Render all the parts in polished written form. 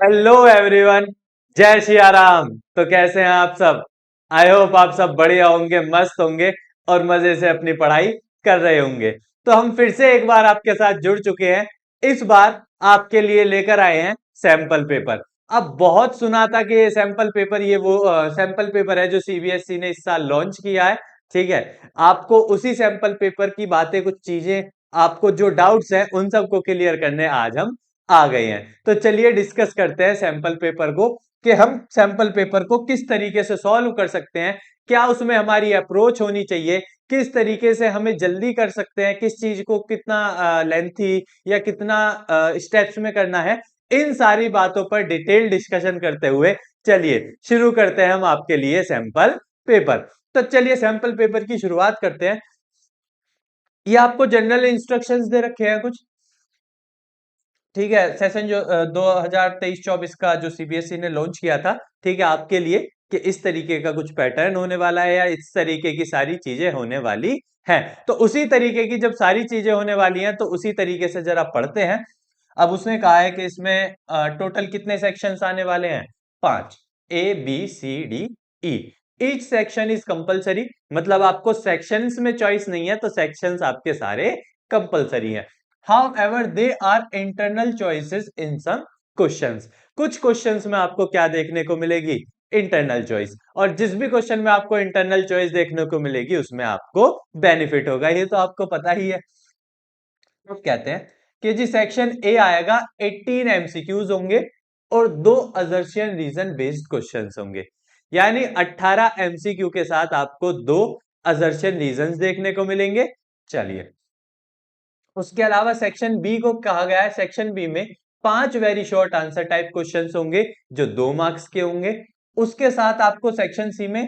Hello everyone. जय सिया राम। तो कैसे हैं आप सब? आई होप आप सब बढ़िया होंगे, मस्त होंगे और मजे से अपनी पढ़ाई कर रहे होंगे। तो हम फिर से एक बार आपके साथ जुड़ चुके हैं। इस बार आपके लिए लेकर आए हैं सैंपल पेपर। अब बहुत सुना था कि ये सैंपल पेपर, ये वो सैंपल पेपर है जो सीबीएसई ने इस साल लॉन्च किया है। ठीक है। आपको उसी सैंपल पेपर की बातें, कुछ चीजें, आपको जो डाउट्स हैं उन सबको क्लियर करने आज हम आ गए हैं। तो चलिए डिस्कस करते हैं सैंपल पेपर को, कि हम सैंपल पेपर को किस तरीके से सॉल्व कर सकते हैं, क्या उसमें हमारी अप्रोच होनी चाहिए, किस तरीके से हमें जल्दी कर सकते हैं, किस चीज को कितना लेंथी या कितना स्टेप्स में करना है। इन सारी बातों पर डिटेल डिस्कशन करते हुए चलिए शुरू करते हैं हम आपके लिए सैंपल पेपर। तो चलिए सैंपल पेपर की शुरुआत करते हैं। ये आपको जनरल इंस्ट्रक्शंस दे रखे हैं कुछ। ठीक है, सेशन जो 2023-24 का जो सीबीएसई ने लॉन्च किया था, ठीक है, आपके लिए, कि इस तरीके का कुछ पैटर्न होने वाला है या इस तरीके की सारी चीजें होने वाली हैं। तो उसी तरीके की जब सारी चीजें होने वाली हैं तो उसी तरीके से जरा पढ़ते हैं। अब उसने कहा है कि इसमें टोटल कितने सेक्शंस आने वाले हैं? 5। ABCDE। Each section is compulsory, मतलब आपको सेक्शंस में चॉइस नहीं है, तो सेक्शंस आपके सारे कंपलसरी हैं। However, they are internal choices in some questions। कुछ क्वेश्चंस में आपको क्या देखने को मिलेगी? Internal choice. और जिस भी क्वेश्चन में आपको इंटरनल चॉइस देखने को मिलेगी उसमें आपको बेनिफिट होगा, ये तो आपको पता ही है। तो कहते हैं कि जी सेक्शन ए आएगा, 18 एमसीक्यूज होंगे और 2 असर्शन रीजन बेस्ड क्वेश्चंस होंगे। यानी 18 एमसीक्यू के साथ आपको 2 असर्शन रीजंस देखने को मिलेंगे। चलिए, उसके अलावा सेक्शन बी को कहा गया है, सेक्शन बी में 5 very short answer type questions होंगे जो 2 मार्क्स के होंगे। उसके साथ आपको सेक्शन सी में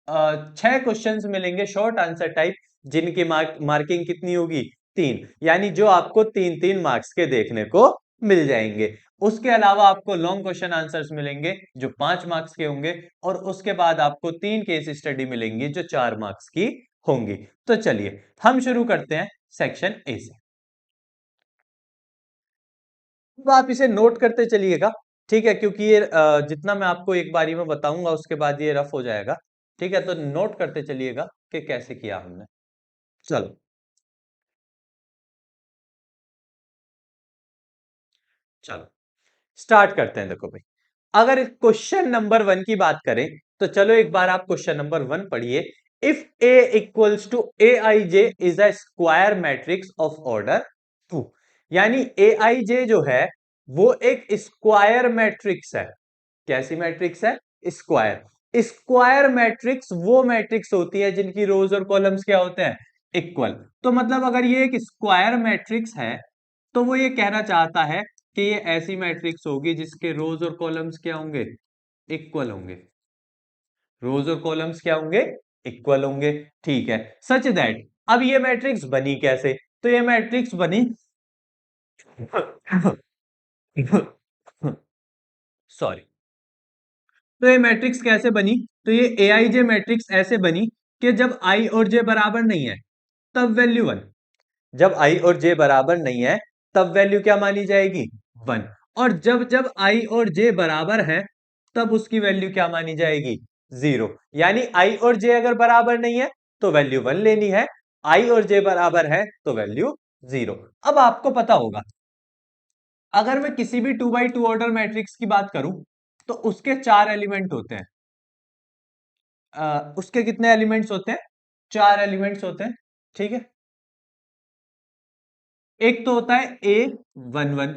6 क्वेश्चंस मिलेंगे शॉर्ट आंसर टाइप, जिनकी मार्किंग कितनी होगी? 3। यानी जो आपको 3-3 मार्क्स के देखने को मिल जाएंगे। उसके अलावा आपको लॉन्ग क्वेश्चन आंसर्स मिलेंगे जो 5 मार्क्स के होंगे, और उसके बाद आपको 3 केस स्टडी मिलेंगी जो 4 मार्क्स की होंगी। तो चलिए हम शुरू करते हैं सेक्शन ए से। तो आप इसे नोट करते चलिएगा। ठीक है, क्योंकि ये जितना मैं आपको एक बारी में बताऊंगा उसके बाद ये रफ हो जाएगा। ठीक है, तो नोट करते चलिएगा कि कैसे किया हमने। चलो, चलो स्टार्ट करते हैं। देखो भाई, अगर क्वेश्चन नंबर 1 की बात करें तो चलो एक बार आप क्वेश्चन नंबर 1 पढ़िए। If A equals to A I J is a square matrix of order 2। यानी ए आई जे जो है वो एक स्क्वायर मैट्रिक्स है। कैसी मैट्रिक्स है? स्क्वायर। स्क्वायर मैट्रिक्स वो मैट्रिक्स होती है जिनकी रोज और कॉलम्स क्या होते हैं? इक्वल। तो मतलब अगर ये एक स्क्वायर मैट्रिक्स है तो वो ये कहना चाहता है कि ये ऐसी मैट्रिक्स होगी जिसके रोज और कॉलम्स क्या होंगे? इक्वल होंगे। रोज और कॉलम्स क्या होंगे? इक्वल होंगे। ठीक है, सच दैट अब ये मैट्रिक्स बनी कैसे? तो ये मैट्रिक्स बनी सॉरी। तो ये मैट्रिक्स कैसे बनी? तो ये ए आई जे मैट्रिक्स ऐसे बनी कि जब आई और जे बराबर नहीं है तब वैल्यू 1। जब आई और जे बराबर नहीं है तब वैल्यू क्या मानी जाएगी? 1। और जब जब आई और जे बराबर है तब उसकी वैल्यू क्या मानी जाएगी? 0। यानी आई और जे अगर बराबर नहीं है तो वैल्यू 1 लेनी है, आई और जे बराबर है तो वैल्यू 0। अब आपको पता होगा, अगर मैं किसी भी 2x2 ऑर्डर मैट्रिक्स की बात करूं तो उसके 4 एलिमेंट होते हैं। उसके कितने एलिमेंट्स होते हैं? 4 एलिमेंट्स होते हैं। ठीक है, एक तो होता है A11,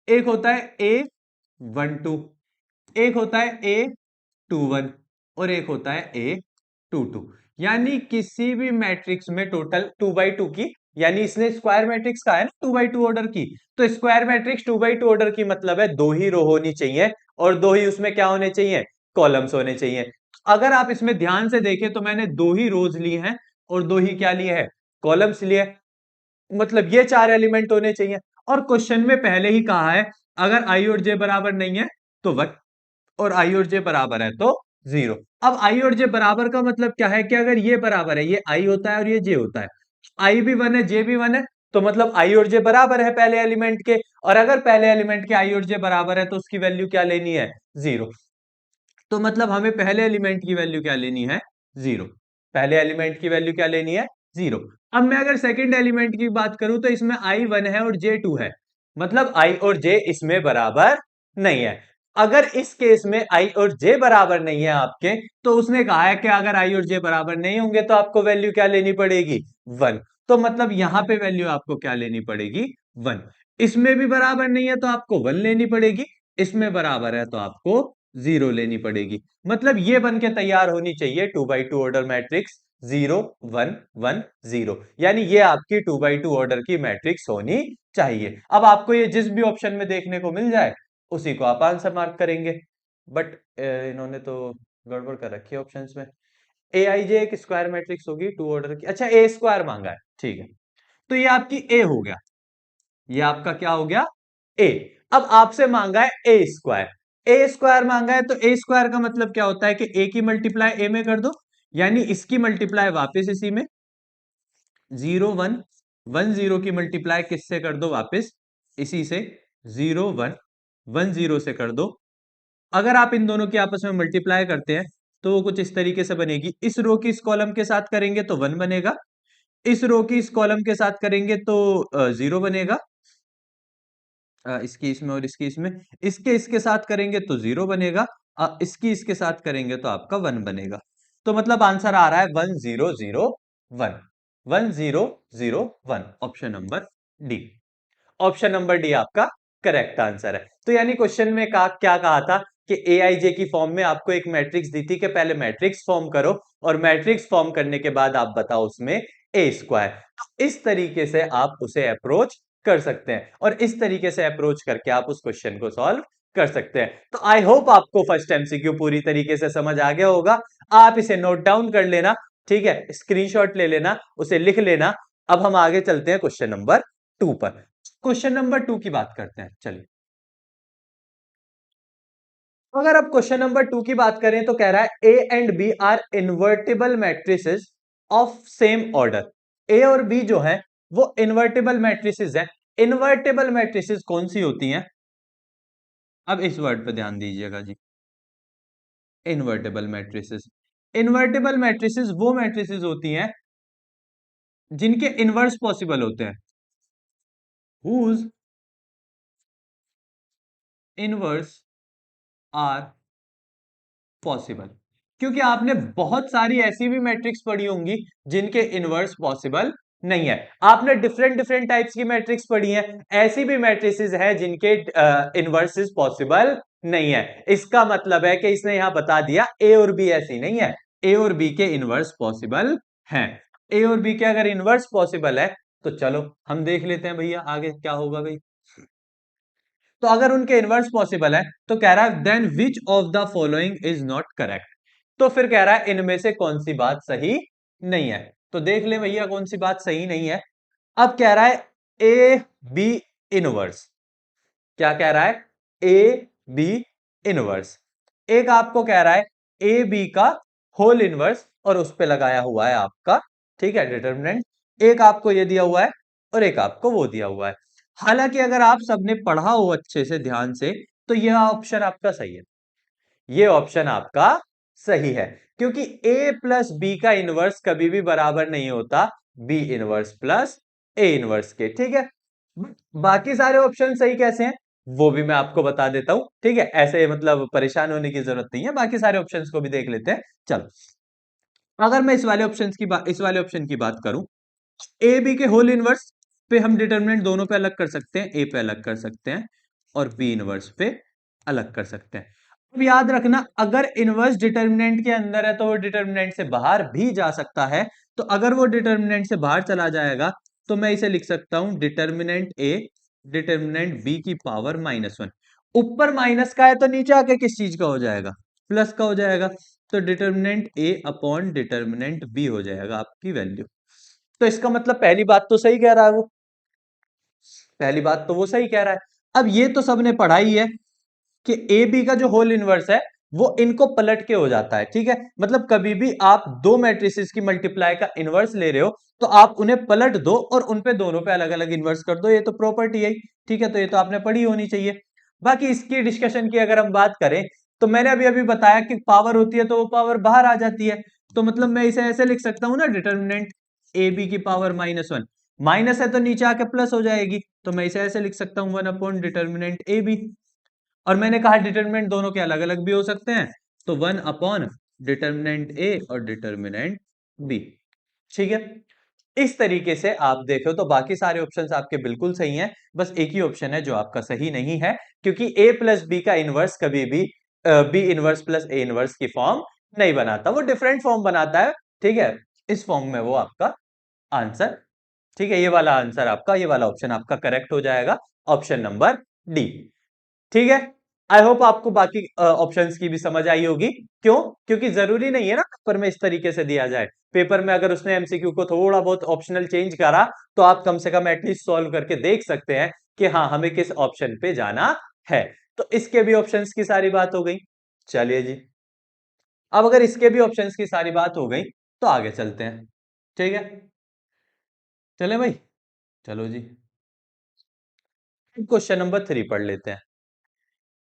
एक होता है A12, एक होता है A21 और एक होता है A22। यानी किसी भी मैट्रिक्स में टोटल 2x2 की, यानी इसने स्क्वायर मैट्रिक्स का है ना 2x2 ऑर्डर की, तो स्क्वायर मैट्रिक्स 2x2 ऑर्डर की मतलब है 2 ही रो होनी चाहिए और 2 ही उसमें क्या होने चाहिए? कॉलम्स होने चाहिए। अगर आप इसमें ध्यान से देखें तो मैंने 2 ही रोज लिए हैं और 2 ही क्या लिए हैं? कॉलम्स लिए। मतलब ये 4 एलिमेंट होने चाहिए। और क्वेश्चन में पहले ही कहा है अगर आई और जे बराबर नहीं है तो 1, और आई और जे बराबर है तो 0। अब आई और जे बराबर का मतलब क्या है? कि अगर ये बराबर है, ये आई होता है और ये जे होता है, आई भी 1 है, जे भी 1 है, तो मतलब आई और जे बराबर है पहले एलिमेंट के, और अगर पहले एलिमेंट के आई और जे बराबर है तो उसकी वैल्यू क्या लेनी है, जीरो। तो मतलब हमें पहले एलिमेंट की वैल्यू क्या लेनी है, जीरो। पहले एलिमेंट की वैल्यू क्या लेनी है, जीरो। अब मैं अगर सेकंड एलिमेंट की बात करूं तो इसमें आई वन है और जे टू है, मतलब आई और जे इसमें बराबर नहीं है। अगर इस केस में आई और जे बराबर नहीं है आपके, तो उसने कहा है कि अगर आई और जे बराबर नहीं होंगे तो आपको वैल्यू क्या लेनी पड़ेगी, वन। तो मतलब यहां पे वैल्यू आपको क्या लेनी पड़ेगी, वन। इसमें भी बराबर नहीं है तो आपको वन लेनी पड़ेगी, इसमें बराबर है तो आपको जीरो लेनी पड़ेगी। मतलब ये बन के तैयार होनी चाहिए 2x2 ऑर्डर मैट्रिक्स, 0 1 1 0, यानी ये आपकी 2x2 ऑर्डर की मैट्रिक्स होनी चाहिए। अब आपको ये जिस भी ऑप्शन में देखने को मिल जाए उसी को आप आंसर मार्क करेंगे। बट इन्होंने तो गड़बड़ कर रखी है ऑप्शंस में। ए आई जे एक स्क्वायर मैट्रिक्स होगी 2 ऑर्डर की, अच्छा ए स्क्वायर मांगा है, ठीक है। तो ये आपकी ए हो गया, ये आपका क्या हो गया, ए। अब आपसे मांगा है ए स्क्वायर, ए स्क्वायर मांगा है तो ए स्क्वायर का मतलब क्या होता है कि ए की मल्टीप्लाई ए में कर दो, यानी इसकी मल्टीप्लाई वापस इसी में, 0 1 1 0 की मल्टीप्लाई किससे कर दो वापस, इसी से, 0 1 1 0 से कर दो। अगर आप इन दोनों की आपस में मल्टीप्लाई करते हैं तो वो कुछ इस तरीके से बनेगी, इस रो की इस कॉलम के साथ करेंगे तो वन बनेगा, इस रो की इस कॉलम के साथ करेंगे तो जीरो बनेगा, इसकी इसमें और इसकी इसमें, इसके इसके साथ करेंगे तो जीरो बनेगा, इसकी इसके साथ करेंगे तो आपका वन बनेगा। तो मतलब आंसर आ रहा है 1001, 1001, option number D. Option number D आपका करेक्ट आंसर है। तो यानी क्वेश्चन में क्या कहा था कि ए आई जे की फॉर्म में आपको एक मैट्रिक्स दी थी कि पहले मैट्रिक्स फॉर्म करो और मैट्रिक्स फॉर्म करने के बाद आप बताओ उसमें ए स्क्वायर। तो इस तरीके से आप उसे अप्रोच कर सकते हैं और इस तरीके से अप्रोच करके आप उस क्वेश्चन को सॉल्व कर सकते हैं। तो आई होप आपको फर्स्ट एमसीक्यू पूरी तरीके से समझ आ गया होगा। आप इसे नोट डाउन कर लेना, ठीक है, स्क्रीनशॉट ले लेना, उसे लिख लेना। अब हम आगे चलते हैं क्वेश्चन नंबर 2 पर। क्वेश्चन नंबर 2 की बात करते हैं, चलिए। तो अगर आप क्वेश्चन नंबर 2 की बात करें तो कह रहा है A and B are invertible matrices of same order. A और बी जो है वो इन्वर्टिबल मैट्रिसेस हैं। इन्वर्टिबल मैट्रिसेस कौन सी होती हैं, अब इस वर्ड पे ध्यान दीजिएगा जी, इन्वर्टिबल मैट्रिसेस। इन्वर्टिबल मैट्रिसेस वो मैट्रिसेस होती हैं जिनके इनवर्स पॉसिबल होते हैं, हुज इनवर्स आर पॉसिबल। क्योंकि आपने बहुत सारी ऐसी भी मैट्रिक्स पढ़ी होंगी जिनके इनवर्स पॉसिबल नहीं है। आपने डिफरेंट डिफरेंट टाइप्स की मैट्रिक्स पढ़ी है, ऐसी भी मैट्रिसेस है जिनके इनवर्सेस पॉसिबल नहीं है। इसका मतलब है कि इसने यहां बता दिया ए और बी ऐसी नहीं है, ए और बी के इनवर्स पॉसिबल हैं। ए और बी के अगर इनवर्स पॉसिबल है तो चलो हम देख लेते हैं भैया आगे क्या होगा भाई। तो अगर उनके इनवर्स पॉसिबल है तो कह रहा है then which of the following is not correct. तो फिर कह रहा है इनमें से कौन सी बात सही नहीं है। तो देख ले भैया कौन सी बात सही नहीं है। अब कह रहा है ए बी इनवर्स, क्या कह रहा है, ए बी इनवर्स। एक आपको कह रहा है ए बी का होल इनवर्स और उस पे लगाया हुआ है आपका, ठीक है, डिटर्मिनेंट। एक आपको ये दिया हुआ है और एक आपको वो दिया हुआ है। हालांकि अगर आप सबने पढ़ा हो अच्छे से ध्यान से तो यह ऑप्शन आपका सही है, ये ऑप्शन आपका सही है, क्योंकि a प्लस बी का इनवर्स कभी भी बराबर नहीं होता B inverse plus A inverse के, ठीक है। बाकी सारे ऑप्शन सही कैसे हैं वो भी मैं आपको बता देता हूं, ठीक है, ऐसे मतलब परेशान होने की जरूरत नहीं है। बाकी सारे ऑप्शंस को भी देख लेते हैं, चलो। अगर मैं इस वाले ऑप्शन की बात करूं, ए बी के होल इनवर्स पे हम डिटर्मिनेंट दोनों पे अलग कर सकते हैं, ए पे अलग कर सकते हैं और बी इनवर्स पे अलग कर सकते हैं। अब याद रखना अगर इनवर्स डिटर्मिनेंट के अंदर है तो वो डिटर्मिनेंट से बाहर भी जा सकता है। तो अगर वो डिटर्मिनेंट से बाहर चला जाएगा तो मैं इसे लिख सकता हूं डिटर्मिनेंट ए डिटर्मिनेंट बी की पावर -1। ऊपर माइनस का है तो नीचे आके किस चीज का हो जाएगा, प्लस का हो जाएगा। तो डिटर्मिनेंट ए अपॉन डिटर्मिनेंट बी हो जाएगा आपकी वैल्यू। तो इसका मतलब पहली बात तो सही कह रहा है वो, पहली बात तो वो सही कह रहा है। अब ये तो सबने पढ़ा ही है कि ए बी का जो होल इनवर्स है वो इनको पलट के हो जाता है। ठीक है, मतलब कभी भी आप दो मैट्रिसेस की मल्टीप्लाई का इनवर्स ले रहे हो तो आप उन्हें पलट दो और उन पे दोनों पे अलग अलग इनवर्स कर दो, ये तो प्रॉपर्टी है। ठीक है, तो ये तो आपने पढ़ी होनी चाहिए। बाकी इसकी डिस्कशन की अगर हम बात करें तो मैंने अभी अभी बताया कि पावर होती है तो वो पावर बाहर आ जाती है। तो मतलब मैं इसे ऐसे लिख सकता हूं ना, डिटर्मिनेंट ए बी की पावर -1, माइनस है तो नीचे आके प्लस हो जाएगी, तो मैं इसे ऐसे लिख सकता हूं 1 अपॉन डिटर्मिनेंट ए बी। और मैंने कहा डिटर्मिनेंट दोनों के अलग अलग भी हो सकते हैं, तो 1 अपॉन डिटर्मिनेंट ए और डिटर्मिनेंट बी। ठीक है, इस तरीके से आप देखो तो बाकी सारे ऑप्शंस आपके बिल्कुल सही हैं, बस एक ही ऑप्शन है जो आपका सही नहीं है, क्योंकि ए प्लस बी का इनवर्स कभी भी B inverse plus A inverse की फॉर्म नहीं बनाता, वो डिफरेंट फॉर्म बनाता है। ठीक है, इस फॉर्म में वो आपका आंसर, ठीक है, ये वाला आंसर आपका, ये वाला ऑप्शन आपका करेक्ट हो जाएगा, ऑप्शन नंबर डी। ठीक है, आई होप आपको बाकी ऑप्शंस की भी समझ आई होगी। क्यों? क्योंकि जरूरी नहीं है ना पेपर में इस तरीके से दिया जाए। पेपर में अगर उसने एमसीक्यू को थोड़ा बहुत ऑप्शनल चेंज करा तो आप कम से कम एटलीस्ट सॉल्व करके देख सकते हैं कि हाँ हमें किस ऑप्शन पे जाना है। तो इसके भी ऑप्शंस की सारी बात हो गई। चलिए जी, अब अगर इसके भी ऑप्शंस की सारी बात हो गई तो आगे चलते हैं। ठीक है, चले भाई, चलो जी, क्वेश्चन नंबर 3 पढ़ लेते हैं।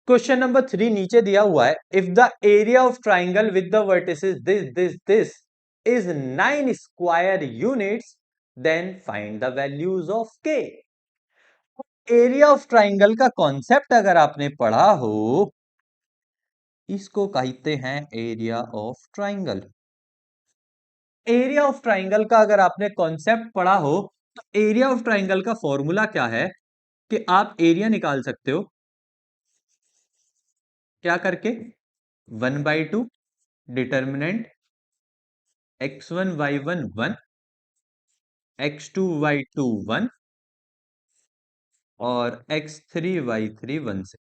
क्वेश्चन नंबर 3 नीचे दिया हुआ है, if the area of triangle with the vertices this is 9 square units, then find the values of K. Area of triangle का कॉन्सेप्ट अगर आपने पढ़ा हो, इसको कहते हैं area of triangle. Area of triangle का अगर आपने कॉन्सेप्ट पढ़ा हो तो एरिया ऑफ ट्राइंगल का फॉर्मूला क्या है कि आप एरिया निकाल सकते हो क्या करके, 1/2 determinant x1 y1 1, x2 y2 1 और x3 y3 1 से।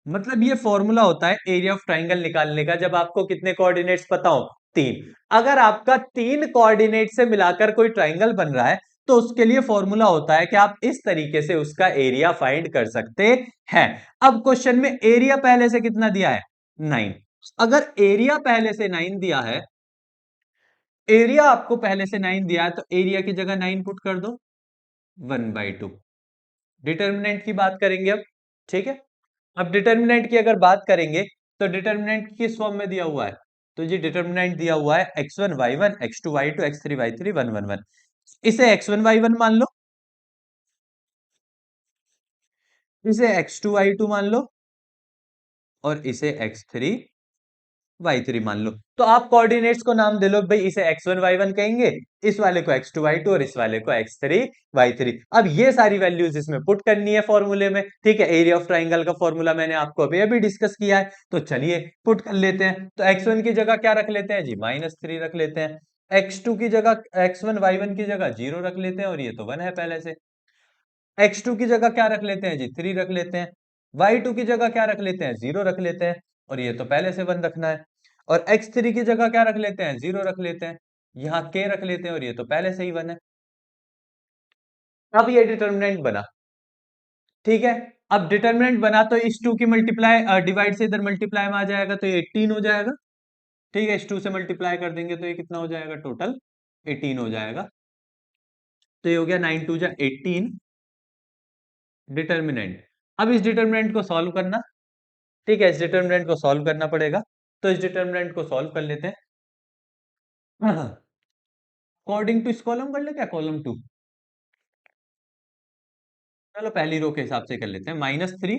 मतलब ये फॉर्मूला होता है एरिया ऑफ ट्राइंगल निकालने का जब आपको कितने कोऑर्डिनेट्स पता हो, 3। अगर आपका 3 कोऑर्डिनेट से मिलाकर कोई ट्राइंगल बन रहा है तो उसके लिए फॉर्मूला होता है कि आप इस तरीके से उसका एरिया फाइंड कर सकते हैं। अब क्वेश्चन में एरिया पहले से कितना दिया है, 9। अगर एरिया पहले से 9 दिया है, एरिया आपको पहले से 9 दिया है तो एरिया की जगह 9 पुट कर दो, 1/2। डिटर्मिनेंट की बात करेंगे अब। ठीक है, अब डिटर्मिनेंट की अगर बात करेंगे तो डिटर्मिनेंट किस फॉर्म में दिया हुआ है, तो जी डिटर्मिनेंट दिया हुआ है x1 y1 x2 y2 x3 y3 1 1 1। इसे x1 y1 मान लो, इसे x2 y2 मान लो और इसे x3 y3 मान लो। तो आप कोऑर्डिनेट्स को नाम दे लो भाई, इसे x1 y1 कहेंगे, इस वाले को x2 y2 और इस वाले को x3 y3। अब ये सारी वैल्यूज इसमें पुट करनी है फॉर्मूले में। ठीक है, एरिया ऑफ ट्राइंगल का फॉर्मूला मैंने आपको अभी अभी डिस्कस किया है, तो चलिए पुट कर लेते हैं। तो x1 की जगह क्या रख लेते हैं जी, -3 रख लेते हैं। x2 की जगह, x1 y1 की जगह 0 रख लेते हैं और ये तो 1 है पहले से। x2 की जगह क्या रख लेते हैं जी, 3 रख लेते हैं। y2 की जगह क्या रख लेते हैं, 0 रख लेते हैं और ये तो पहले से 1 रखना है। और x3 की जगह क्या रख लेते हैं, 0 रख लेते हैं। यहाँ k रख लेते हैं और ये तो पहले से ही 1 है। अब ये डिटर्मिनेंट बना। ठीक है, अब डिटर्मिनेंट बना तो इस 2 की मल्टीप्लाई डिवाइड से इधर मल्टीप्लाई में आ जाएगा तो ये 18 हो जाएगा। ठीक है, इस 2 से मल्टीप्लाई कर देंगे तो ये कितना हो जाएगा, टोटल 18 हो जाएगा। तो ये हो गया 9 2 जा 18 डिटर्मिनेंट। अब इस डिटर्मिनेंट को सॉल्व करना। ठीक है, इस डिटर्मिनेंट को सॉल्व करना पड़ेगा, तो इस डिटर्मिनेंट को सॉल्व कर लेते हैं। अकॉर्डिंग टू इस कॉलम कर ले क्या, कॉलम 2, चलो पहली रो के हिसाब से कर लेते हैं। -3,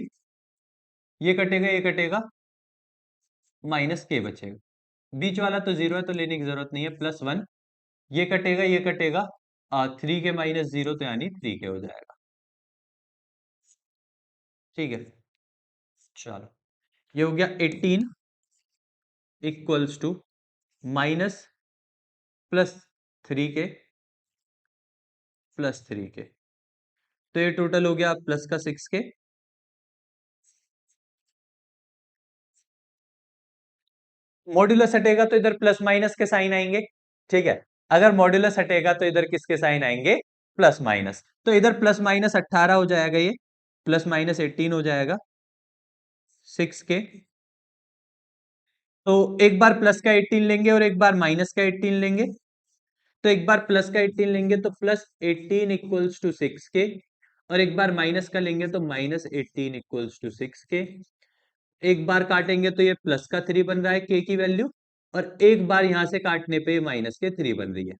ये कटेगा ये कटेगा, -k बचेगा। बीच वाला तो 0 है तो लेने की जरूरत नहीं है, +1, ये कटेगा ये कटेगा, 3 के -0 तो यानी 3k हो जाएगा। ठीक है, चलो ये हो गया 18 equals to minus +3k +3k, तो ये टोटल हो गया प्लस का 6k। मॉड्यूलस हटेगा तो इधर प्लस माइनस के साइन आएंगे। ठीक है, अगर मॉड्यूलस हटेगा तो इधर किसके साइन आएंगे, प्लस माइनस। तो इधर +-18 हो जाएगा, ये +-18 हो जाएगा, 6k तो एक बार प्लस का 18 लेंगे और एक बार माइनस का 18 लेंगे। तो एक बार प्लस का 18 लेंगे तो प्लस 18 इक्वल्स टू 6 के, और एक बार माइनस का लेंगे तो माइनस 18 इक्वल्स टू 6 के। एक बार काटेंगे तो ये प्लस का 3 बन रहा है के की वैल्यू, और एक बार यहां से काटने पे माइनस के 3 बन रही है।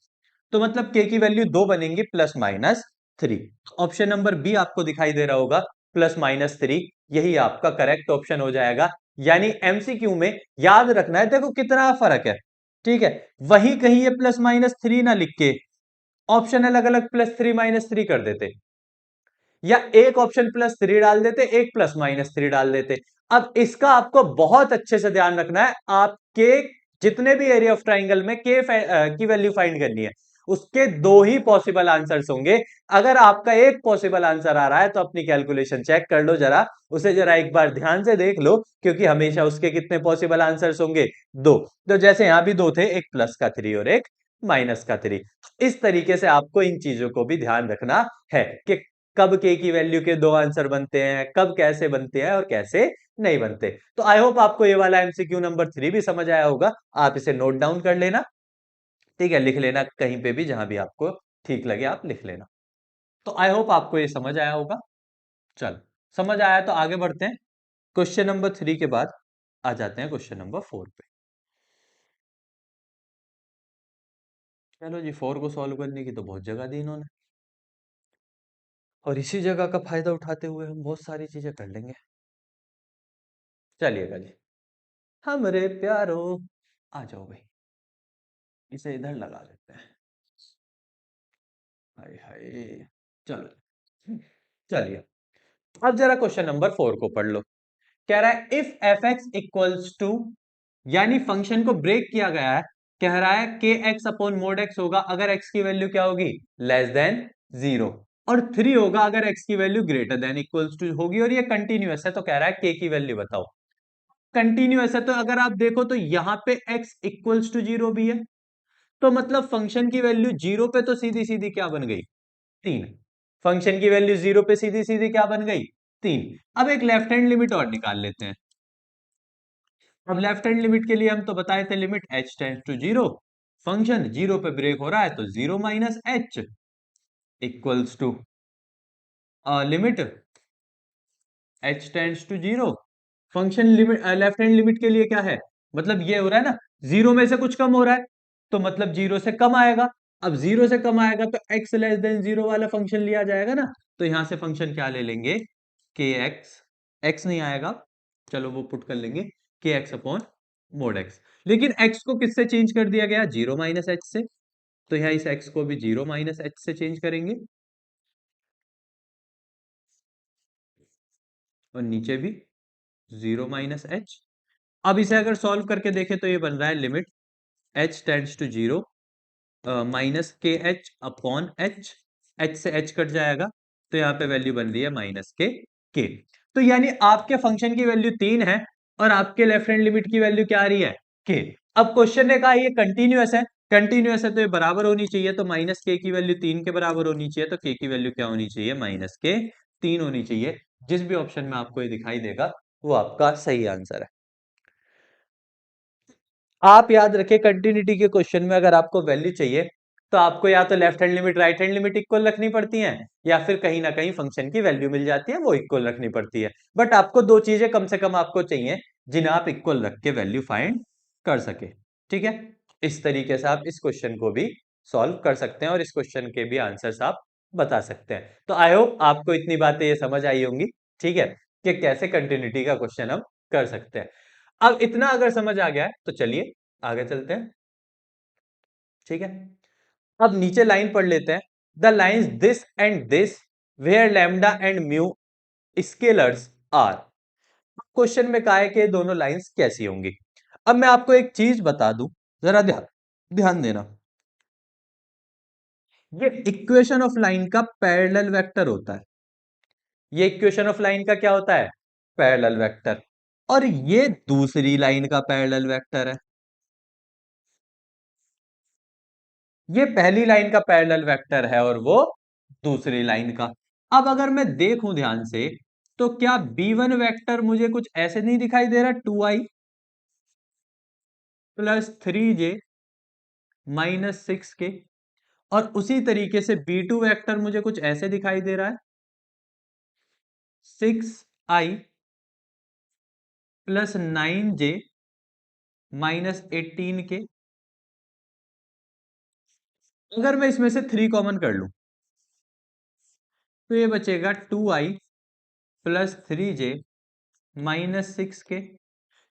तो मतलब के की वैल्यू दो बनेंगी, +-3। ऑप्शन नंबर बी आपको दिखाई दे रहा होगा, +-3, यही आपका करेक्ट ऑप्शन हो जाएगा। यानी एमसीक्यू में याद रखना है, देखो कितना फर्क है, ठीक है। वहीं कहीं ये +-3 ना लिख के ऑप्शन अलग अलग +3 -3 कर देते, या एक ऑप्शन +3 डाल देते, एक +-3 डाल देते। अब इसका आपको बहुत अच्छे से ध्यान रखना है, आपके जितने भी एरिया ऑफ ट्राइंगल में की वैल्यू फाइंड करनी है, उसके दो ही पॉसिबल आंसर्स होंगे। अगर आपका एक पॉसिबल आंसर आ रहा है तो अपनी कैलकुलेशन चेक कर लो जरा, उसे जरा एक बार ध्यान से देख लो, क्योंकि हमेशा उसके कितने पॉसिबल आंसर्स होंगे, दो। तो जैसे यहां भी दो थे, एक +3 और एक -3। इस तरीके से आपको इन चीजों को भी ध्यान रखना है कि कब के की वैल्यू के दो आंसर बनते हैं, कब कैसे बनते हैं और कैसे नहीं बनते। तो आई होप आपको ये वाला एमसीक्यू नंबर 3 भी समझ आया होगा। आप इसे नोट डाउन कर लेना, ठीक है, लिख लेना कहीं पे भी, जहां भी आपको ठीक लगे आप लिख लेना। तो आई होप आपको ये समझ आया होगा। चल, समझ आया तो आगे बढ़ते हैं। क्वेश्चन नंबर 3 के बाद आ जाते हैं क्वेश्चन नंबर 4 पे। चलो जी, 4 को सॉल्व करने की तो बहुत जगह दी इन्होंने, और इसी जगह का फायदा उठाते हुए हम बहुत सारी चीजें कर लेंगे। चलिएगा जी, हमरे प्यारो, आ जाओ भाई, इसे इधर लगा देते हैं। हाय हाय, चलो चलिए, अब जरा क्वेश्चन नंबर 4 को पढ़ लो। कह रहा है if F X equals to, यानी फंक्शन को ब्रेक किया गया है, कह रहा है के एक्स अपॉन मोड एक्स होगा अगर एक्स की वैल्यू क्या होगी, <<0 और 3 होगा अगर एक्स की वैल्यू >= टू होगी, और ये कंटिन्यूअस है। तो कह रहा है के की वैल्यू बताओ। कंटिन्यूअस है तो अगर आप देखो तो यहां पे x इक्वल्स टू 0 भी है, तो मतलब फंक्शन की वैल्यू 0 पे तो सीधी सीधी क्या बन गई, 3। फंक्शन की वैल्यू 0 पे सीधी सीधी क्या बन गई, 3। अब एक लेफ्ट हैंड लिमिट और निकाल लेते हैं। अब लेफ्ट हैंड लिमिट के लिए हम तो बताए थे, limit h tends to 0, function 0 पे ब्रेक हो रहा है तो 0 - h equals to limit h tends to 0। Function limit left hand limit के लिए क्या है, मतलब ये हो रहा है ना, 0 में से कुछ कम हो रहा है, तो मतलब 0 से कम आएगा। अब 0 से कम आएगा तो x <0 वाला फंक्शन लिया जाएगा ना, तो यहां से फंक्शन क्या ले लेंगे, के एक्स, एक्स नहीं आएगा, चलो वो पुट कर लेंगे, के एक्स अपॉन मोड एक्स। लेकिन x को किससे चेंज कर दिया गया, 0 - h से, तो यहाँ इस x को भी 0 - h से चेंज करेंगे, और नीचे भी 0 - h। अब इसे अगर सॉल्व करके देखें तो ये बन रहा है limit h tends to 0 -kh/h, h से h कट जाएगा, तो यहाँ पे वैल्यू बन रही है -k। तो यानी आपके फंक्शन की वैल्यू 3 है, और आपके लेफ्ट हैंड लिमिट की वैल्यू क्या आ रही है, k। अब क्वेश्चन ने कहा ये कंटिन्यूअस है, कंटिन्यूअस है तो ये बराबर होनी चाहिए, तो -k की वैल्यू 3 के बराबर होनी चाहिए, तो k की वैल्यू क्या होनी चाहिए, -k 3 होनी चाहिए। जिस भी ऑप्शन में आपको ये दिखाई देगा वो आपका सही आंसर है। आप याद रखें, कंटिन्यूटी के क्वेश्चन में अगर आपको वैल्यू चाहिए तो आपको या तो left hand limit right hand limit equal रखनी पड़ती है, या फिर कहीं ना कहीं फंक्शन की वैल्यू मिल जाती है वो इक्वल रखनी पड़ती है। बट आपको दो चीजें कम से कम आपको चाहिए जिन्हें आप इक्वल रख के वैल्यू फाइंड कर सके, ठीक है। इस तरीके से आप इस क्वेश्चन को भी सॉल्व कर सकते हैं, और इस क्वेश्चन के भी आंसर्स आप बता सकते हैं। तो आई होप आपको इतनी बातें ये समझ आई होंगी, ठीक है, कि कैसे कंटिन्यूटी का क्वेश्चन हम कर सकते हैं। अब इतना अगर समझ आ गया है तो चलिए आगे चलते हैं, ठीक है। अब नीचे लाइन पढ़ लेते हैं, the lines this and this where lambda and mu scalars are. Question में कहा है कि ये दोनों लाइंस कैसी होंगी। अब मैं आपको एक चीज बता दूं, जरा ध्यान ध्यान देना, ये इक्वेशन ऑफ लाइन का पैरेलल वेक्टर होता है। ये इक्वेशन ऑफ लाइन का क्या होता है, पैरेलल वेक्टर, और ये दूसरी लाइन का पैरेलल वेक्टर है। ये पहली लाइन का पैरेलल वेक्टर है और वो दूसरी लाइन का। अब अगर मैं देखूं ध्यान से, तो क्या B1 वेक्टर मुझे कुछ ऐसे नहीं दिखाई दे रहा, 2i, plus 3j minus 6k। और उसी तरीके से B2 वेक्टर मुझे कुछ ऐसे दिखाई दे रहा है, 6i plus 9j minus 18k। अगर मैं इसमें से 3 कॉमन कर लूं तो ये बचेगा 2i plus 3j minus 6k,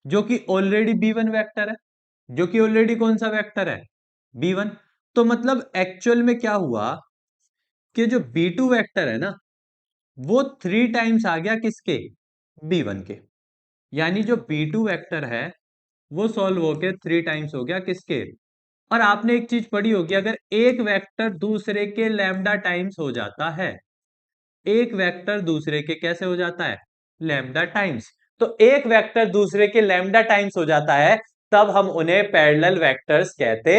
जो कि ऑलरेडी B1 वेक्टर है, जो कि ऑलरेडी कौन सा वेक्टर है, B1। तो मतलब एक्चुअल में क्या हुआ कि जो B2 वेक्टर है ना, वो 3 टाइम्स आ गया किसके, B1 के। यानी जो B2 वेक्टर है वो सॉल्व होके 3 टाइम्स हो गया किसके। और आपने एक चीज पढ़ी होगी, अगर एक वेक्टर दूसरे के लैम्डा टाइम्स हो जाता है, एक वेक्टर दूसरे के कैसे हो जाता है, लैम्डा टाइम्स। तो एक वेक्टर दूसरे के लैम्डा टाइम्स हो जाता है, तब हम उन्हें पैरेलल वेक्टर्स कहते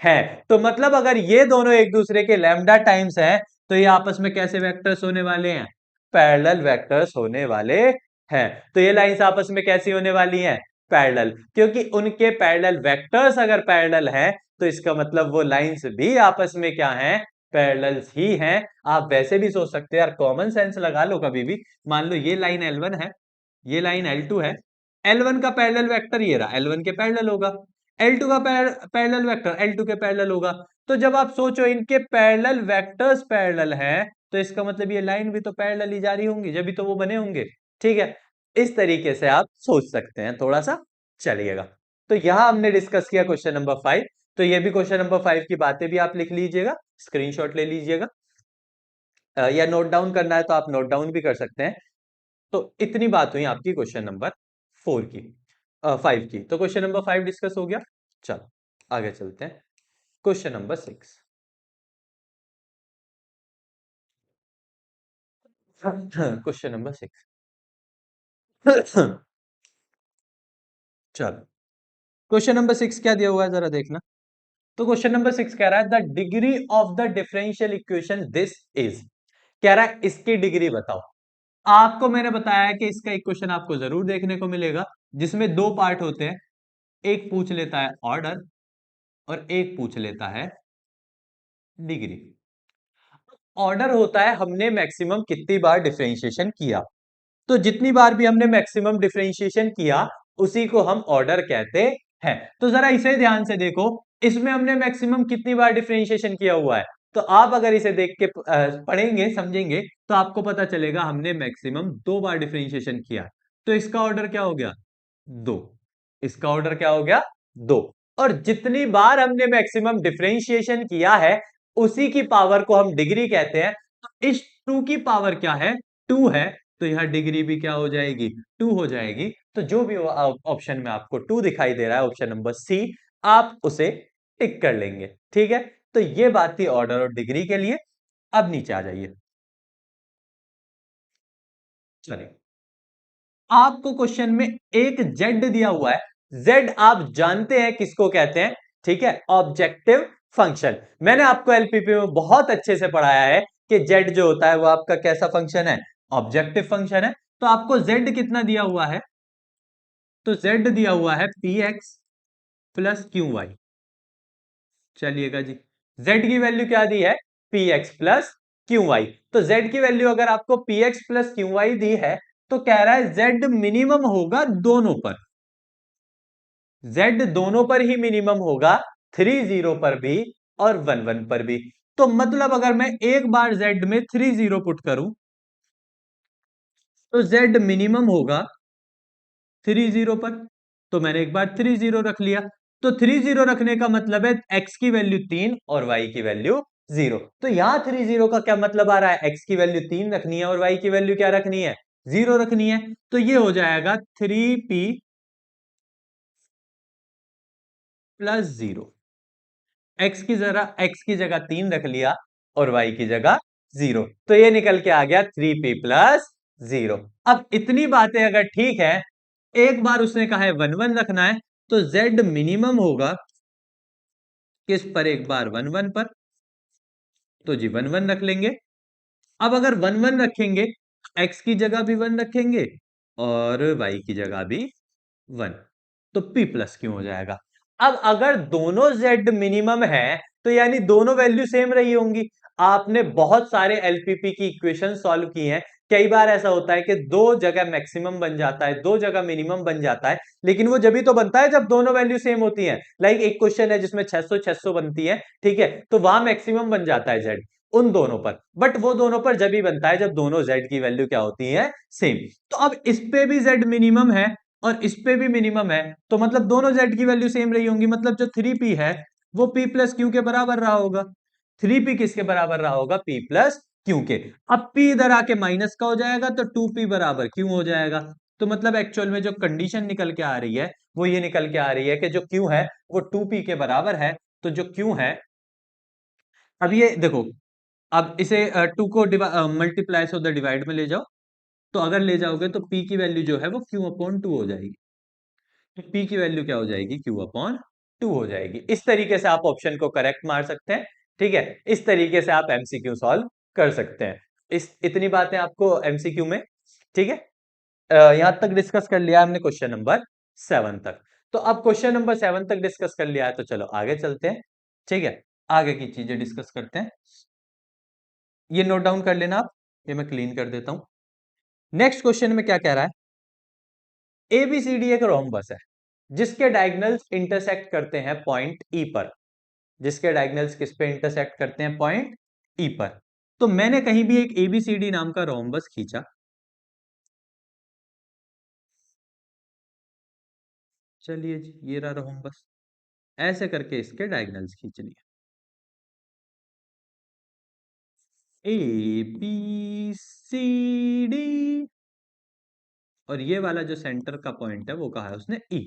हैं। तो मतलब अगर ये दोनों एक दूसरे के लैम्डा टाइम्स हैं, तो ये आपस में कैसे वेक्टर्स होने वाले हैं, पैरेलल वेक्टर्स होने वाले हैं। तो ये लाइंस आपस में कैसी होने वाली हैं, पैरेलल। क्योंकि उनके पैरेलल वेक्टर्स अगर पैरेलल हैं, तो इसका मतलब वो लाइंस भी आपस में क्या हैं, पैरेलल्स ही हैं। आप वैसे भी सोच सकते हैं यार, कॉमन सेंस लगा लो कभी भी। मान लो ये लाइन L1 है, ये लाइन L2 है, L1 का पैरेलल वेक्टर ये रहा, L1 के पैरेलल होगा। L2 का पैरेलल वेक्टर L2 के पैरेलल होगा। तो जब आप सोचो इनके पैरेलल वेक्टर्स पैरेलल हैं, तो इसका मतलब ये लाइन भी तो पैरेलल ही जा रही होंगी, जब भी तो वो बने होंगे। ठीक है, इस तरीके से आप सोच सकते हैं, थोड़ा सा चलिएगा। तो यहां हमने डिस्कस किया क्वेश्चन नंबर 5। तो ये भी क्वेश्चन नंबर 5 की बातें भी आप लिख लीजिएगा, स्क्रीनशॉट ले लीजिएगा, या नोट डाउन करना है तो आप नोट डाउन भी कर सकते हैं। तो इतनी बात हुई आपकी क्वेश्चन नंबर 4 की, 5 की। तो क्वेश्चन नंबर 5 डिस्कस हो गया। चलो आगे चलते हैं, क्वेश्चन नंबर 6। Question number 6। चलो, क्वेश्चन नंबर 6 क्या दिया हुआ है जरा देखना। तो क्वेश्चन नंबर 6 कह रहा है the degree of the differential equation this is. कह रहा है इसकी डिग्री बताओ। आपको मैंने बताया है कि इसका एक क्वेश्चन आपको जरूर देखने को मिलेगा, जिसमें दो पार्ट होते हैं, एक पूछ लेता है ऑर्डर और एक पूछ लेता है डिग्री। ऑर्डर होता है हमने मैक्सिमम कितनी बार डिफरेंशिएशन किया। तो जितनी बार भी हमने मैक्सिमम डिफरेंशिएशन किया, उसी को हम ऑर्डर कहते हैं। तो जरा इसे ध्यान से देखो, इसमें हमने मैक्सिमम कितनी बार डिफरेंशिएशन किया हुआ है। तो आप अगर इसे देख के पढ़ेंगे समझेंगे, तो आपको पता चलेगा हमने मैक्सिमम 2 बार डिफरेंशिएशन किया। तो इसका ऑर्डर क्या हो गया, 2। इसका ऑर्डर क्या हो गया, 2। और जितनी बार हमने मैक्सिमम डिफरेंशिएशन किया है, उसी की पावर को हम डिग्री कहते हैं। तो इस 2 की पावर क्या है, 2 है। तो यह डिग्री भी क्या हो जाएगी, 2 हो जाएगी। तो जो भी ऑप्शन में आपको 2 दिखाई दे रहा है, ऑप्शन नंबर सी, आप उसे टिक कर लेंगे। ठीक है, तो ये बात थी ऑर्डर और डिग्री के लिए। अब नीचे आ जाइए। चलिए, आपको क्वेश्चन में एक जेड दिया हुआ है। जेड आप जानते हैं किसको कहते हैं, ठीक है, ऑब्जेक्टिव फंक्शन। मैंने आपको एलपीपी में बहुत अच्छे से पढ़ाया है कि जेड जो होता है वो आपका कैसा फंक्शन है, ऑब्जेक्टिव फंक्शन है। तो आपको जेड कितना दिया हुआ है, तो जेड दिया हुआ है P X plus Q Y. चलिएगा जी, जेड की वैल्यू क्या दी है, P X plus Q Y. तो जेड की वैल्यू अगर आपको P X plus Q Y दी है, तो कह रहा है जेड मिनिमम होगा दोनों पर। जेड दोनों पर ही मिनिमम होगा, 30 पर भी और 11 पर भी। तो मतलब अगर मैं एक बार जेड में 30 पुट करूं, तो जेड मिनिमम होगा 30 पर। तो मैंने एक बार 30 रख लिया। तो 30 रखने का मतलब है एक्स की वैल्यू 3 और वाई की वैल्यू 0। तो यहां 30 का क्या मतलब आ रहा है, एक्स की वैल्यू 3 रखनी है और वाई की वैल्यू क्या रखनी है, 0 रखनी है। तो ये हो जाएगा 3p प्लस 0। एक्स की जगह 3 रख लिया और वाई की जगह 0। तो ये निकल के आ गया 3p प्लस 0। अब इतनी बातें अगर ठीक है, एक बार उसने कहा है 1 1 रखना है, तो z मिनिमम होगा किस पर, एक बार 1 1 पर। तो जी 1 1 रख लेंगे। अब अगर 1 1 रखेंगे, x की जगह भी 1 रखेंगे और y की जगह भी 1, तो p प्लस क्यों हो जाएगा। अब अगर दोनों z मिनिमम है तो यानी दोनों वैल्यू सेम रही होंगी। आपने बहुत सारे एलपीपी की इक्वेशन सॉल्व की हैं। कई बार ऐसा होता है कि दो जगह मैक्सिमम बन जाता है, दो जगह मिनिमम बन जाता है, लेकिन वो जब भी तो बनता है जब दोनों वैल्यू सेम होती हैं। लाइक एक क्वेश्चन है जिसमें 600 600 बनती है, ठीक है, तो वहां मैक्सिमम बन जाता है z उन दोनों पर, बट वो दोनों पर जब भी बनता है जब दोनों z की वैल्यू क्या होती है, सेम। तो अब इस पे भी z मिनिमम है और इस पे भी मिनिमम है, तो मतलब दोनों z की वैल्यू सेम रही होंगी, मतलब जो 3p है वो p प्लस क्यू के बराबर रहा होगा। 3p किसके बराबर रहा होगा, p प्लस क्यू के। अब p इधर आके माइनस का हो जाएगा तो 2p बराबर क्यू हो जाएगा। तो मतलब एक्चुअल में जो कंडीशन निकल के आ रही है वो ये निकल के आ रही है कि जो q है वो 2p के बराबर है। तो जो q है, अब ये देखो, अब इसे 2 को मल्टीप्लाई से उधर डिवाइड में ले जाओ, तो अगर ले जाओगे तो p की वैल्यू जो है वो q अपॉन 2 हो जाएगी। तो p की वैल्यू क्या हो जाएगी, q अपॉन 2 हो जाएगी। इस तरीके से आप ऑप्शन को करेक्ट मार सकते हैं, ठीक है। इस तरीके से आप एमसीक्यू सॉल्व कर सकते हैं। इस इतनी बातें आपको एमसीक्यू में, ठीक है, यहां तक डिस्कस कर लिया हमने क्वेश्चन नंबर 7 तक। तो अब क्वेश्चन नंबर 7 तक डिस्कस कर लिया है तो चलो आगे चलते हैं, ठीक है। आगे की चीजें डिस्कस करते हैं। ये नोट डाउन कर लेना आप, ये मैं क्लीन कर देता हूं। नेक्स्ट क्वेश्चन में क्या कह रहा है, एबीसीडी एक रोम्बस है जिसके डायगोनल्स इंटरसेक्ट करते हैं पॉइंट ई पर। जिसके डायगोनल्स किस पे इंटरसेक्ट करते हैं, पॉइंट ई पर। तो मैंने कहीं भी एक एबीसीडी नाम का रोम्बस खींचा, चलिए जी ये रहा रोम्बस, ऐसे करके इसके डायगोनल्स खींच लिए, ए बी सी डी, और ये वाला जो सेंटर का पॉइंट है वो कहा है उसने ई,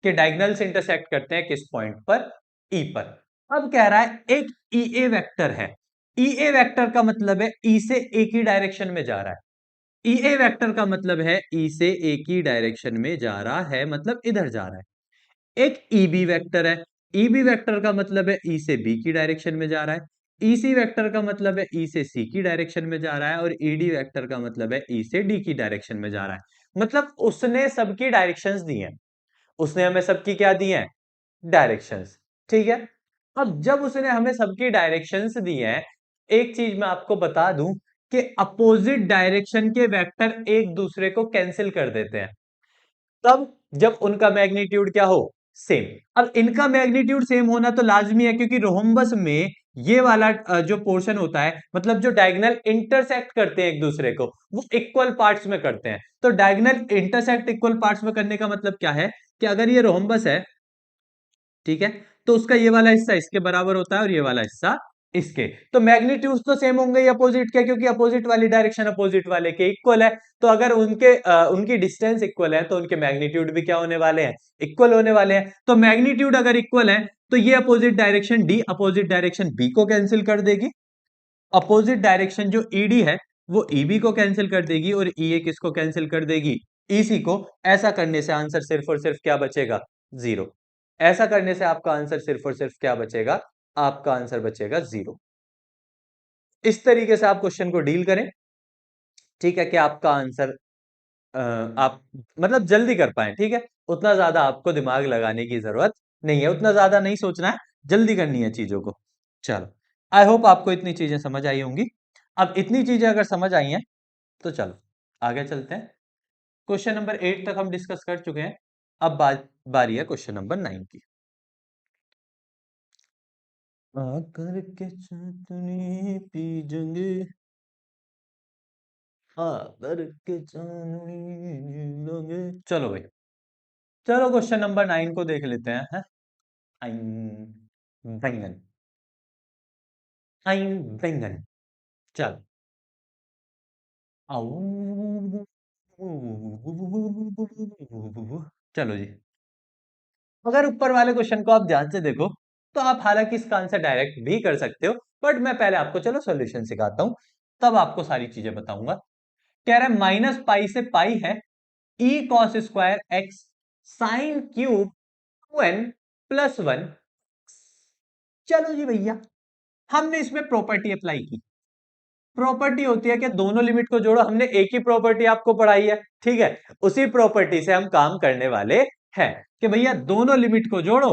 के डायगोनल्स इंटरसेक्ट करते हैं किस पॉइंट पर, ई पर। अब कह रहा है एक ई ए वेक्टर है, ई ए वेक्टर का मतलब है ई से ए की डायरेक्शन में जा रहा है। ई ए वेक्टर का मतलब है ई से ए की डायरेक्शन में जा रहा है, मतलब इधर जा रहा है। एक ई बी वेक्टर है, ई बी वेक्टर का मतलब है ई से बी की डायरेक्शन में जा रहा है। ई सी वेक्टर का मतलब है ई से सी की डायरेक्शन में जा रहा है, और ई डी वेक्टर का मतलब है ई से डी की डायरेक्शन में जा रहा है। मतलब उसने सबकी डायरेक्शंस दी हैं, उसने हमें सबकी क्या दी हैं, डायरेक्शंस, ठीक है। अब जब उसने हमें सबकी डायरेक्शंस दी हैं, एक चीज मैं आपको बता दूं कि अपोजिट डायरेक्शन के वेक्टर एक दूसरे को कैंसिल कर देते हैं, तब जब उनका मैग्नीट्यूड क्या हो, सेम। अब इनका मैग्नीट्यूड सेम होना तो लाजमी है, क्योंकि रोहम्बस में ये वाला जो पोर्शन होता है, मतलब जो डायगोनल इंटरसेक्ट करते हैं एक दूसरे को, वो इक्वल पार्ट्स में करते हैं। तो डायगोनल इंटरसेक्ट इक्वल पार्ट्स में करने का मतलब क्या है, कि अगर ये रोहम्बस है, ठीक है, तो उसका ये वाला हिस्सा इसके बराबर होता है और ये वाला हिस्सा इसके, तो मैग्नीट्यूड तो सेम होंगे ही अपोजिट के, क्योंकि अपोजिट वाली डायरेक्शन अपोजिट वाले के इक्वल है। तो अगर उनकी डिस्टेंस इक्वल है तो उनके मैग्नीट्यूड भी क्या होने वाले हैं, इक्वल होने वाले हैं। तो मैग्नीट्यूड अगर इक्वल है तो ये opposite direction D opposite direction B को कैंसिल कर देगी, अपोजिट डायरेक्शन जो ईडी है वो ईबी को कैंसिल कर देगी, और ईए किसको कैंसिल कर देगी, ईसी को। ऐसा करने से आंसर सिर्फ और सिर्फ क्या बचेगा, जीरो। ऐसा करने से आपका आंसर सिर्फ और सिर्फ क्या बचेगा, आपका आंसर बचेगा जीरो। इस तरीके से आप क्वेश्चन को डील करें, ठीक है, कि आपका आंसर आप मतलब जल्दी कर पाए, ठीक है। उतना ज्यादा आपको दिमाग लगाने की जरूरत नहीं है, उतना ज्यादा नहीं सोचना है, जल्दी करनी है चीजों को। चलो, आई होप आपको इतनी चीजें समझ आई होंगी। अब इतनी चीजें अगर समझ आई हैं तो चलो आगे चलते हैं। क्वेश्चन नंबर 8 तक हम डिस्कस कर चुके हैं, अब बारी है क्वेश्चन नंबर 9 की। आकर के चांदनी पी जंगे, आकर के चांदनी लोगे। चलो भाई, चलो क्वेश्चन नंबर 9 को देख लेते हैं, हैं? बैंगन, बैंगन, चल आओ, चलो जी। अगर ऊपर वाले क्वेश्चन को आप ध्यान से देखो तो आप हालांकि इसका आंसर डायरेक्ट भी कर सकते हो, बट मैं पहले आपको चलो सॉल्यूशन सिखाता हूं, तब आपको सारी चीजें बताऊंगा। कह रहा है माइनस पाई से पाई है E cos square x sine cube 2n plus 1। चलो जी भैया, हमने इसमें प्रॉपर्टी अप्लाई की। प्रॉपर्टी होती है कि दोनों लिमिट को जोड़ो, हमने एक ही प्रॉपर्टी आपको पढ़ाई है, ठीक है। उसी प्रॉपर्टी से हम काम करने वाले हैं कि भैया दोनों लिमिट को जोड़ो